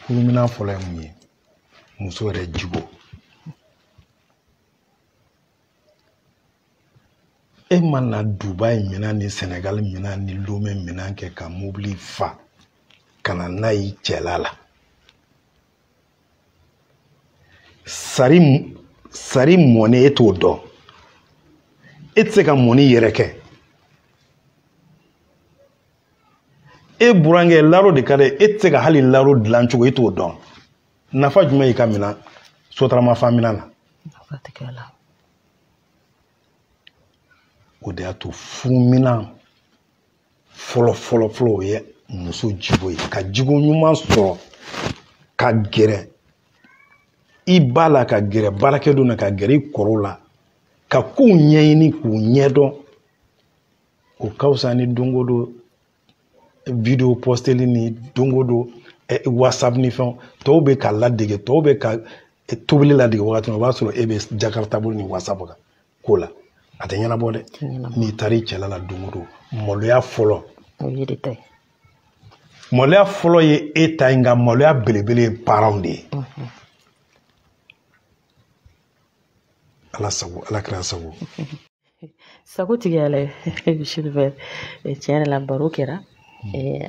[SPEAKER 2] furumina fɔlɔ ye mun ye muso yɛrɛ jigo e ma na Dubayi minɛn ni Senegal minɛn ni Lome minɛn kɛ ka mobili fa ka na n'a ye cɛla la sari mɔni e t'o dɔn e tɛ se ka mɔni yɛrɛ kɛ e burankɛ laro de ka dɛ e tɛ se ka hali laro dilan cogo e t'o dɔn nafa jumɛn y'i ka minɛn sotarama fa minɛn na
[SPEAKER 1] nafa tɛ kɛ la
[SPEAKER 2] o de y'a to furuminɛn fɔlɔ o ye muso jigo ye ka jigo ɲuman sɔrɔ ka gɛrɛ i b'a la ka gɛrɛ baarakɛdenw na ka gɛrɛ i kɔrɔw la ka kow ɲɛɲini k'u ɲɛdɔn o ka fisa ni don o don video posteli ni don o don whatsapp ni fɛnw tɔw bɛ ka ladege tɔw bɛ ka tobili ladege wagati min o b'a sɔrɔ e bɛ jakarta bolo ni whatsapp kan ko la a tɛ ɲɛnabɔ dɛ n'i taara i cɛla la don o don maloya fɔlɔ maloya fɔlɔ ye e ta ye nka maloya belebele ye parents de ye ala sago ala kɛra sago
[SPEAKER 1] sago tigiyala Chilbert tiɲɛ yɛrɛ la baro kɛra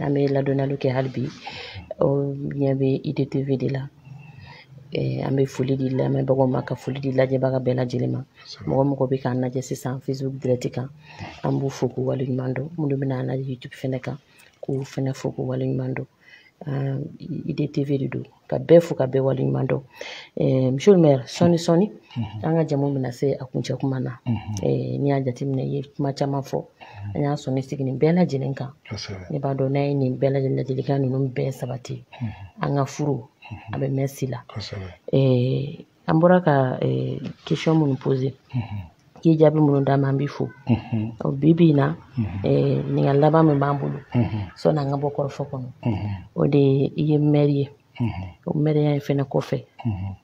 [SPEAKER 1] an bɛ ladɔnniyaliw kɛ hali bi ɲɛ bɛ IDTV de la an bɛ foli di lamɛnbagaw ma ka foli di lajɛbaga bɛɛ lajɛlen ma mɔgɔ mɔgɔ bɛ k'an lajɛ sisan Facebook direct kan an b'u fo k'u waleɲuman dɔn minnu bɛna an lajɛ YouTube fɛnɛ kan k'u fɛnɛ fo k'u waleɲuman dɔn IDTV de don ka bɛɛ fo ka bɛɛ waleɲuman dɔn Monsieur le maire sɔni an ka jamu bɛna se a kuncɛ kuma na n'i y'a jateminɛ i ye kuma caman fɔ an y'a sɔnni sigi nin bɛɛ lajɛlen kan ne b'a dɔn n'a ye nin bɛɛ lajɛlen ladilikan ninnu bɛɛ sabati an ka furu a bɛ mɛn si la an bɔra ka question minnu poser k'i jaabi minnu d'a ma an b'i fo bi in na nin laban min b'an bolo sɔnni an ka bɔ kɔrɔfɔ kɔnɔ o de ye i ye maire ye o maire in fɛnɛ kɔfɛ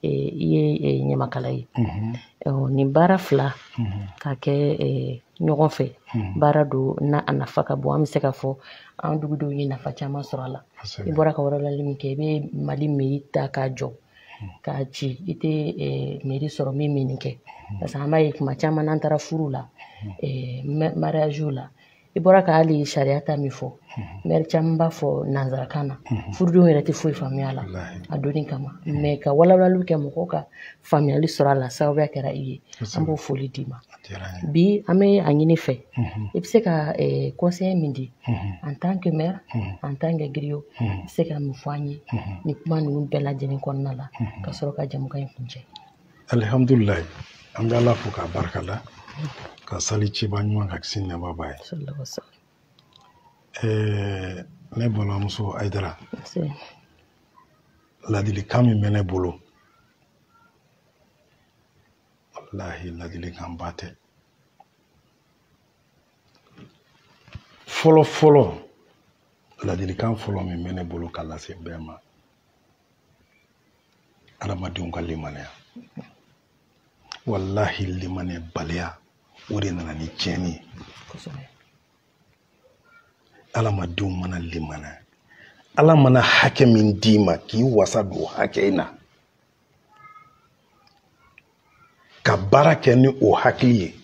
[SPEAKER 1] i ye ɲamakala ye nin baara fila ka kɛ ɲɔgɔn fɛ baara don n'a a nafa ka bon an bɛ se ka fɔ an dugudenw ye nafa caman sɔrɔ a la i bɔra ka walawalali min kɛ i bɛ Mali mairie ta k'a jɔ k'a ci i tɛ mairie sɔrɔ min bɛ nin kɛ parce que an b'a ye tuma caman n'an taara furu la mariage la i bɔra ka hali sariya ta min fɔ maire caman b'a fɔ nanzarakan na furudenw yɛrɛ tɛ foyi faamuya la a donni kama mais ka walawalaliw kɛ mɔgɔw ka faamuyali sɔrɔ a la sababuya kɛra i ye an b'o foli d'i ma bi an bɛ a ɲini fɛ i bɛ se ka conseil min di en tant que maire en tant que griot i bɛ se ka min fɔ an ye nin kuma ninnu bɛɛ lajɛlen kɔnɔna la ka sɔrɔ ka jamukan in kuncɛ
[SPEAKER 2] alihamdulilayi an bɛ ala fo k'a barikada ka sali ciba ɲuman ka kisi nɛɛmaba ye ne balimamuso Ayidara ladilikan min bɛ ne bolo wallahi ladilikan ba tɛ fɔlɔ fɔlɔ ladilikan fɔlɔ min bɛ ne bolo ka lase bɛɛ ma adamadenw ka limaniya wallahi limaniya baliya o de nana ni tiɲɛni ye adamadenw mana limaniya ala mana hakɛ min d'i ma k'i wasa don hakɛ in na ka baara kɛ ni o hakili ye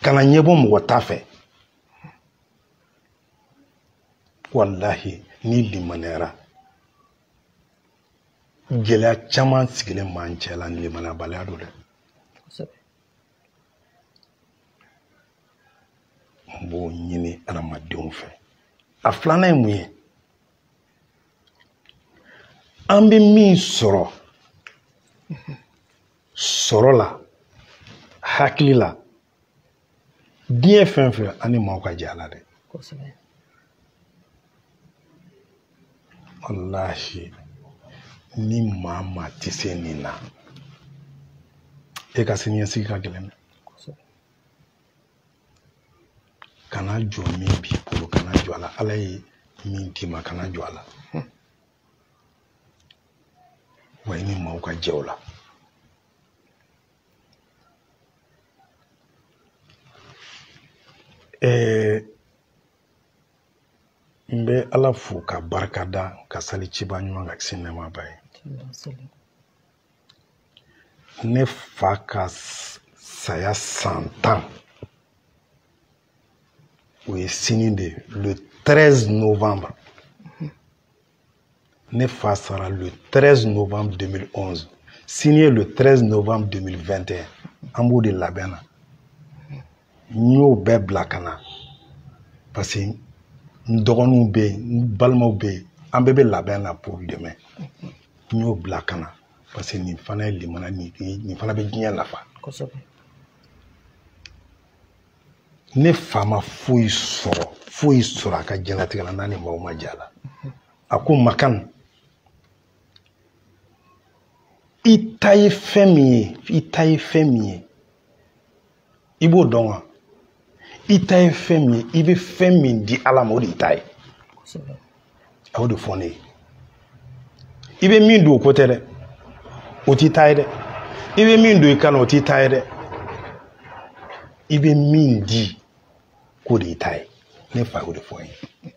[SPEAKER 2] kana ɲɛbɔ mɔgɔ ta fɛ wallahi ni limaniyara gɛlɛya caman sigilen b'an cɛ la ni limaniyabaliya don dɛ n b'o ɲini adamadenw fɛ a filanan ye mun ye an bɛ min sɔrɔ sɔrɔ la hakili la diɲɛ fɛn fɛn an ni maaw ka jɛ a la dɛ wallahi ni maa maa tɛ se nin na e ka siniɲɛsigi ka gɛlɛn dɛ kana jɔ min b'i bolo kana jɔ a la ala ye min d'i ma kana jɔ a la wa i ni maaw ka jɛ o la n bɛ ala fo ka barikada ka sali ciba ɲuman ka kisi nɛɛmaba ye ne fa ka saya san 10 o ye sini de le 13 novembre ne fa sara le 13 novembre 2011 sini ye le 13 novembre 2021 an b'o de labɛn na n y'o bɛɛ bila ka na parce que n dɔgɔninw bɛ yen n balimaw bɛ yen an bɛɛ bɛ labɛn na pour demain n y'o bila ka na parce que nin fana ye limana nin fana bɛ diɲɛ nafa ne fa ma foyi sɔrɔ a ka diɲɛlatigɛ la n'a ni maaw ma jɛ a la a ko Makan i ta ye fɛn min ye i b'o dɔn wa i ta ye fɛn min ye i bɛ fɛn min di Ala ma o de y'i ta ye a y'o de fɔ ne ye i bɛ min don o ko tɛ dɛ o t'i ta ye dɛ i bɛ min don i kan na o t'i ta ye dɛ i bɛ min di k'o de y'i ta ye ne fa y'o de fɔ n ye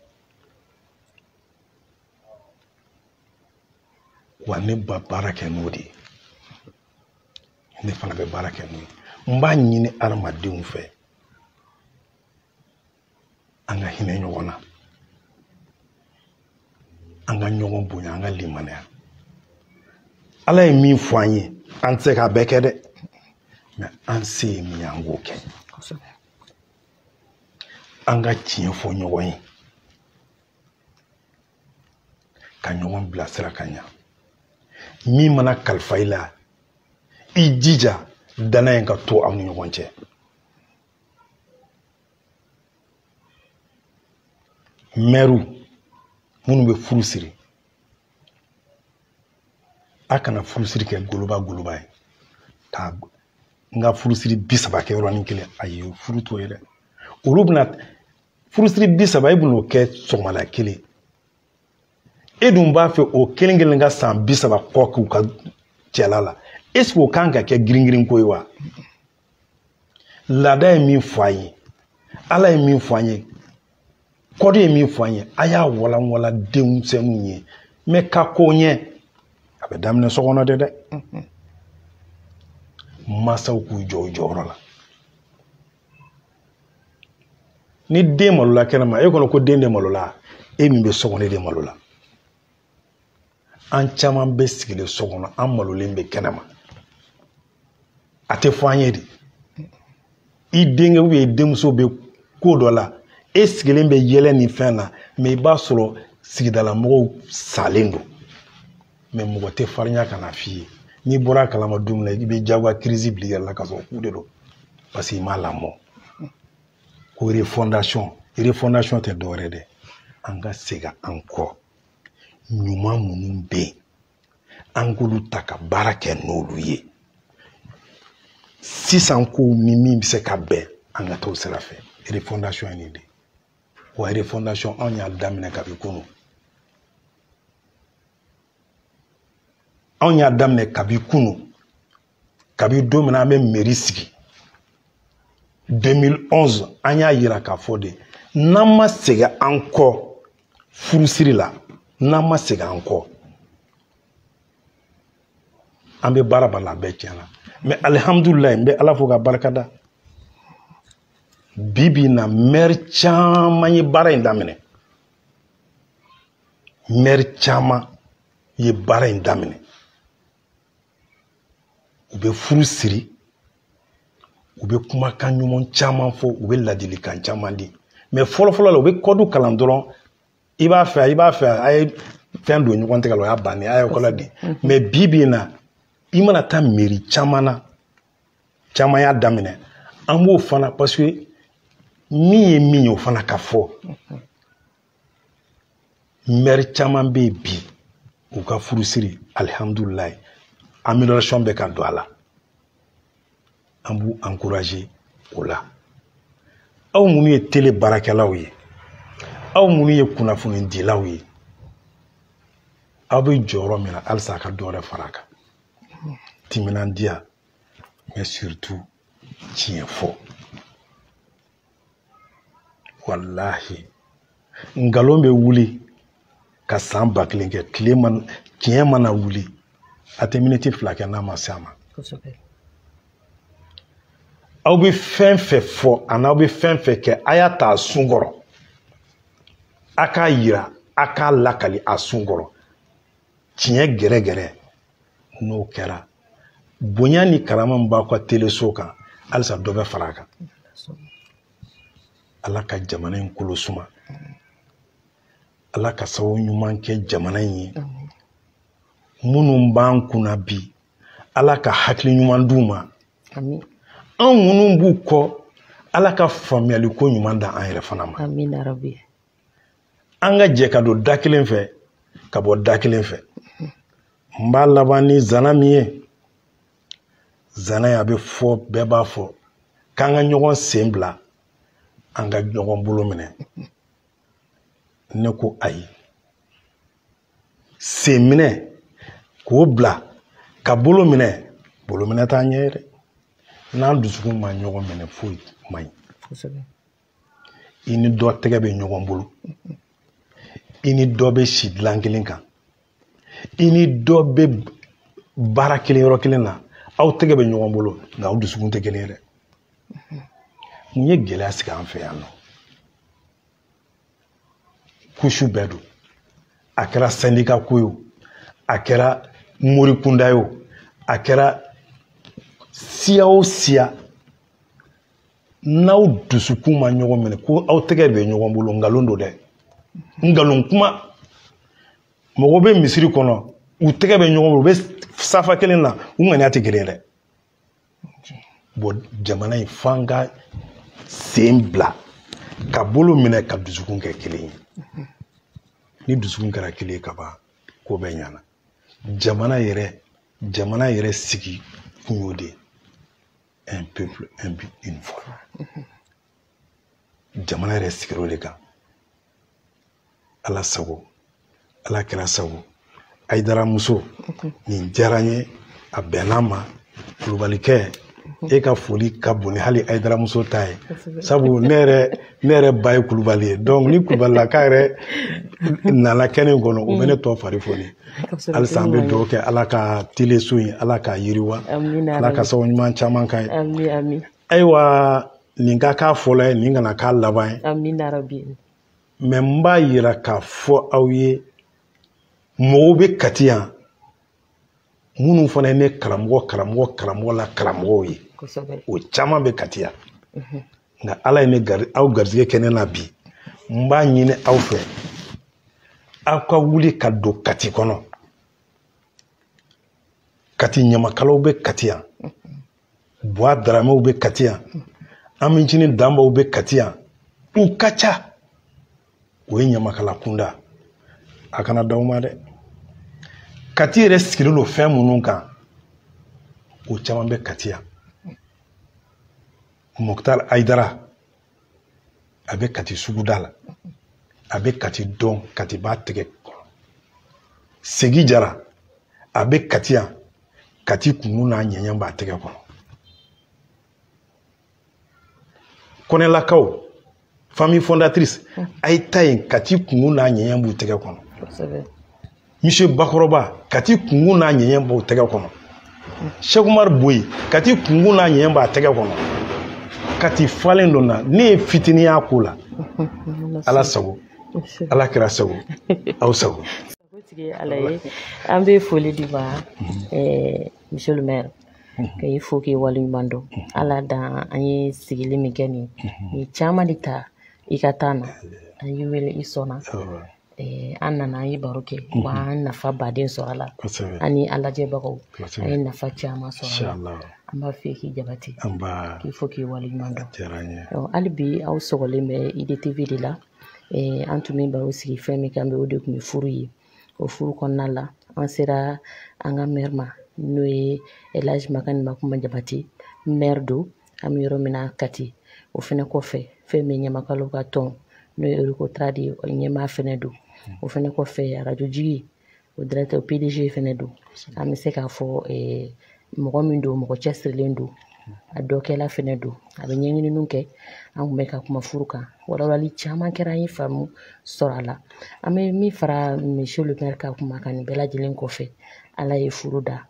[SPEAKER 2] wa ne ba baara kɛ n'o de ye ne fana bɛ baara kɛ n'o ye n b'a ɲini adamadenw fɛ an ka hinɛ ɲɔgɔn na an ka ɲɔgɔn bonya an ka limaniya Ala ye min fɔ an ye an tɛ se k'a bɛɛ kɛ dɛ mais an se ye min ye an k'o kɛ an ka tiɲɛ fɔ ɲɔgɔn ye ka ɲɔgɔn bilasira ka ɲa min mana kalifa i la i jija danaya in ka to aw ni ɲɔgɔn cɛ mɛru minnu bɛ furu siri a kana furusiri kɛ goloba ye ka n ka furusiri 30 kɛ yɔrɔnin kelen ayi furu to ye dɛ olu bɛna furusiri 30 e bɛn'o kɛ sɔgɔmada kelen e dun b'a fɛ o kelen kelen ka san 30 kɔ k'u ka cɛla la est ce que o kan ka kɛ girin ko ye wa laada ye min fɔ an ye Ala ye min fɔ an ye kɔdi ye min fɔ an ye a y'a walanwala denmisɛnninw ye mais ka ko ɲɛ a bɛ daminɛ so kɔnɔ de dɛ masaw k'u jɔ u jɔyɔrɔ la ni den malola kɛnɛma e kɔnɔ ko den de malola e min bɛ so kɔnɔ de malola an caman bɛ sigilen so kɔnɔ an malolen bɛ kɛnɛma a tɛ fɔ an ye de i denkɛ ou bien i denmuso bɛ ko dɔ la e sigilen bɛ yɛlɛ ni fɛn na mais i b'a sɔrɔ sigidala mɔgɔw salen don mais mɔgɔ tɛ farinya ka na f'i ye n'i bɔra kalama don min na i bɛ jagoya crise bila i yɛrɛ la ka sɔrɔ k'u de don parce que i m'a lamɔ ko refondation tɛ dɔwɛrɛ dɛ an ka segin an kɔ ɲuman minnu bɛ yen an k'olu ta ka baara kɛ n'olu ye sisan ko ni min bɛ se ka bɛn an ka t'o sira fɛ refondation ye nin de wa refondation anw y'a daminɛ kabi kunu anw y'a daminɛ kabi kunu kabi don min an bɛ mairie sigi 2011 an y'a yira k'a fɔ de n'an ma segin an kɔ furusiri la n'an ma segin an kɔ an bɛ baara la a bɛɛ tiɲɛna mais alihamdulilayi n bɛ Ala fo ka barika da bi bi in na maire caman ye baara in daminɛ maire caman ye baara in daminɛ u bɛ furu siri u bɛ kumakan ɲuman caman fɔ u bɛ ladilikan caman di mais fɔlɔfɔlɔ la u bɛ kɔdu kalan dɔrɔn i b'a fɛ a ye fɛn don ɲɔgɔn tɛgɛ la o y'a bannen a ye kɔlɔ di mais bi bi in na i mana taa mairie caman na caman y'a daminɛ an b'o fana parce que min ye min ye o fana ka fɔ maire caman bɛ yen bi u ka furusiri alihamdulilayi amélioration bɛ ka don a la an b'u encourager o la aw minnu ye télé baarakɛlaw ye aw minnu ye kunnafoni dilaw ye aw bɛ jɔyɔrɔ min na halisa a ka dɔ wɛrɛ fara a kan timinandiya mais surtout tiɲɛ fɔ wallahi ngalon bɛ wuli ka san 1000 kɛ tiɲɛ mana wuli a tɛ miniti 2 kɛ n'a ma se a ma aw bɛ fɛn fɛn fɔ ani aw bɛ fɛn fɛn kɛ a y'a ta a sun kɔrɔ a k'a yira a k'a lakali a sun kɔrɔ tiɲɛ gɛrɛgɛrɛ n'o kɛra bonya ni karama min b'aw ka teleso kan halisa dɔ bɛ fara a kan Ala ka jamana in kolo suma Ala ka sababu ɲuman kɛ jamana in ye minnu b'an kunna bi Ala ka hakili ɲuman d'u ma amin an minnu b'u kɔ Ala ka faamuyali ko ɲuman da an yɛrɛ fana ma amin rabi an ka jɛ ka don da kelen fɛ ka bɔ da kelen fɛ n b'a laban ni zana min ye zana ye a bɛ fɔ bɛɛ b'a fɔ k'an ka ɲɔgɔn sen bila an ka ɲɔgɔn bolo minɛ ne ko ayi sen minɛ k'o bila ka bolo minɛ t'an ɲɛ dɛ n'an dusukun ma ɲɔgɔn minɛ foyi man ɲi i ni dɔ tɛgɛ bɛ ɲɔgɔn bolo i ni dɔ bɛ si dilan kelen kan i ni dɔ bɛ baara kelen yɔrɔ kelen na aw tɛgɛ bɛ ɲɔgɔn bolo nka aw dusukun tɛ kelen ye dɛ mun ye gɛlɛya sigi an fɛ yan nɔ kusu bɛɛ don a kɛra sandika ko ye a kɛra mori kunda ye a kɛra siya o siya n'aw dusukun ma ɲɔgɔn minɛ ko aw tɛgɛ bɛ ɲɔgɔn bolo nkalon don dɛ nkalon kuma mɔgɔ bɛ misiri kɔnɔ u tɛgɛ bɛ ɲɔgɔn bolo u bɛ safa kelen na u ŋaniya tɛ kelen dɛ bon jamana in f'an ka sen bila ka bolo minɛ ka dusukun kɛ kelen ye ni dusukun kɛra kelen ye ka ban ko bɛɛ ɲana jamana yɛrɛ sigi kun y'o de un peuple un but une foi jamana yɛrɛ sigir'o de kan ala sago ala kɛra sago Aidara muso nin diyara n ye a bɛnna ma Kulubalikɛ e ka foli ka bon ni hali Aidara muso ta ye sabu ne yɛrɛ ba ye Kulubali ye donc ni Kulubalilaka yɛrɛ nana kɛnɛ in kɔnɔ o bɛ ne tɔ fari foni halisa an bɛ dugawu kɛ ala ka teleso in ala ka yiriwa ala ka sababu ɲuman caman k'a ye ayiwa nin ka k'a fɔlɔ ye nin kana k'a laban ye mais n b'a yira k'a fɔ aw ye mɔgɔw bɛ Kati yan minnu fana ye ne karamɔgɔ la karamɔgɔw ye o caman bɛ Kati yan nka ala ye aw garizigɛ kɛ ne na bi n b'a ɲini aw fɛ aw ka wuli ka don Kati kɔnɔ Kati ɲamakalaw bɛ Kati yan Buwa Daramew bɛ Kati yan Amincini Danbaw bɛ Kati yan u ka ca o ye ɲamakala kunda a kana d'aw ma dɛ Kati yɛrɛ sigilen don fɛn minnu kan o caman bɛ Kati yan Moktar Aidara a bɛ Kati suguda la a bɛ Kati dɔn Kati b'a tɛgɛ Segi Jara a bɛ Kati yan Kati kungun n'a ɲɛɲɛ b'a tɛgɛ kɔnɔ Kɔnɛlakaw famille fondatrice a ye ta yen Kati kungun n'a ɲɛɲɛ b'u tɛgɛ kɔnɔ Monsieur Bakɔrɔba Kati kungun n'a ɲɛɲɛ b'u tɛgɛ kɔnɔ Cheikh Umar Boyi Kati kungun n'a ɲɛɲɛ b'a tɛgɛ kɔnɔ Kati falen dɔ na ne ye fitiniya ko la ala sago ala kɛra sago aw sago
[SPEAKER 1] ala ye an bɛ foli di ma monsieur le maire ka i fo k'i waleɲuman dɔn ala dan an ye sigili min kɛ nin caman de ta i ka taa na an y'i wele i sɔnna an nana an ye baro kɛ wa an nafa baden sɔrɔ a la an ni a lajɛbagaw an ye nafa caman sɔrɔ a la an b'a fɛ k'i jabati k'i fo k'i waleɲuman dɔn hali bi aw sɔgɔlen bɛ IDTV de la an tun bɛ baro sigi fɛn min kan o de tun ye furu ye o furu kɔnɔna la an sera an ka maire ma n'o ye Elhaji Makani Makuma Jabate maire don an bɛ yɔrɔ min na Kati o fana kɔfɛ fɛn min ye ɲamakalaw ka tɔn n'o ye Eriko Tradi ɲɛmaa fana don o fana kɔfɛ radio jigi o directeur PDG fana don an bɛ se k'a fɔ mɔgɔ min don mɔgɔ cɛsirilen don a dɔkɛla fana don a bɛ ɲɛɲininiw kɛ an tun bɛ ka kuma furu kan walawalali caman kɛra an ye faamu sɔrɔ a la an bɛ min fara monsieur le maire ka kuma kan nin bɛɛ lajɛlen kɔfɛ ala ye furu da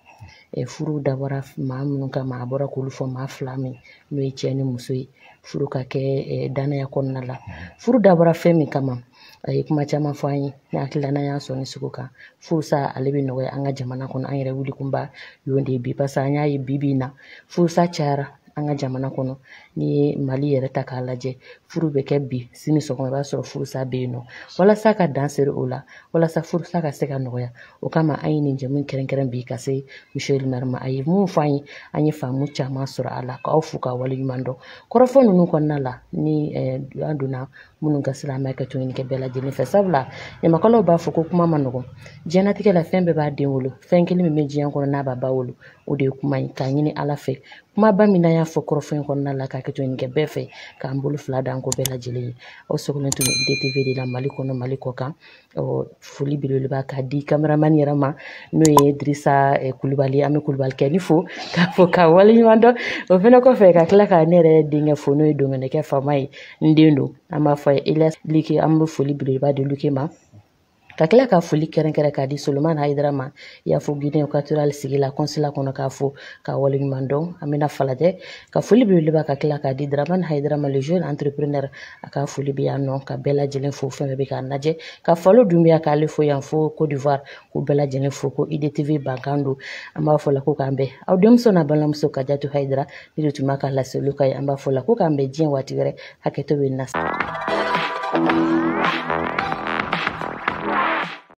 [SPEAKER 1] furu dabɔra maa minnu kama a bɔra k'olu fɔ maa fila min n'o ye cɛ ni muso ye furu ka kɛ danaya kɔnɔna la furu dabɔra fɛn min kama a ye kuma caman fɔ an ye ne hakili la n'an y'a sɔn ni sugu kan furusa ale bɛ nɔgɔya an ka jamana kɔnɔ an yɛrɛ wuli kunba y'o de ye bi parce que an y'a ye bi in na furusa cayara an ka jamana kɔnɔ ni ye Mali yɛrɛ ta k'a lajɛ furu bɛ kɛ bi sini sɔgɔma i b'a sɔrɔ furusa bɛ yen nɔ walasa ka dan seri o la walasa furusa ka se ka nɔgɔya o kama an ye nin jɛmu kɛrɛnkɛrɛn bi ka se monsieur le maire ma a ye mun fɔ an ye faamu caman sɔrɔ a la k'aw fo k'aw waleɲuman dɔn kɔrɔfɔ ninnu kɔnɔna la ni an donna minnu ka silamɛya kɛ tuguni kɛ bɛɛ lajɛlen fɛ sabula ɲamakalaw b'a fɔ ko kuma ma nɔgɔn diɲɛnatigɛ la fɛn bɛɛ b'a den wolo fɛn kelen min bɛ diɲɛ kɔnɔ n'a b'a ba wolo o de ye kuma ye k'a ɲini ala fɛ kumaba min y'a fɔ kɔrɔfɔ in kɔnɔna la k'a kɛ tuguni kɛ bɛɛ fɛ k'an bolo fila d'an ko bɛɛ lajɛlen ye aw sogolen tun bɛ IDTV de la Mali kɔnɔ Mali kɔ kan foli belebeleba k'a di caméraman yɛrɛ ma n'o ye Dirisa Kulibali an bɛ Kulibalikɛni fo k'a fɔ k'a waleɲuman dɔn o fɛnɛ kɔfɛ ka tila ka ne yɛrɛ denkɛ fo n'o ye Dɔngɛnɛkɛ Fama ye n den don an b'a fɔ a ye Elias Liki an bɛ foli belebeleba di Luke ma ka tila ka foli kɛrɛnkɛrɛn k'a di Solomani Hayidara ma y'a fɔ Guinée équatoriale sigi la consulat kɔnɔ k'a fɔ k'a waleɲuman dɔn an bɛna Falajɛ ka foli belebeleba ka tila k'a di Dramane Hayidara ma le jeune entrepreneur a ka foli bɛ yan nɔ ka bɛɛ lajɛlen fo fɛn bɛɛ bɛ k'an lajɛ ka Falo Dunbiya k'ale fo yan fo Côte d'Ivoire k'u bɛɛ lajɛlen fo ko IDTV bankan don an b'a fɔ la ko k'an bɛn aw denmuso n'a balimamuso Kajatu Hayidara ne de tun b'a ka laseliw ka ye an b'a fɔ la ko k'an bɛn diɲɛ waati wɛrɛ hakɛto bɛ na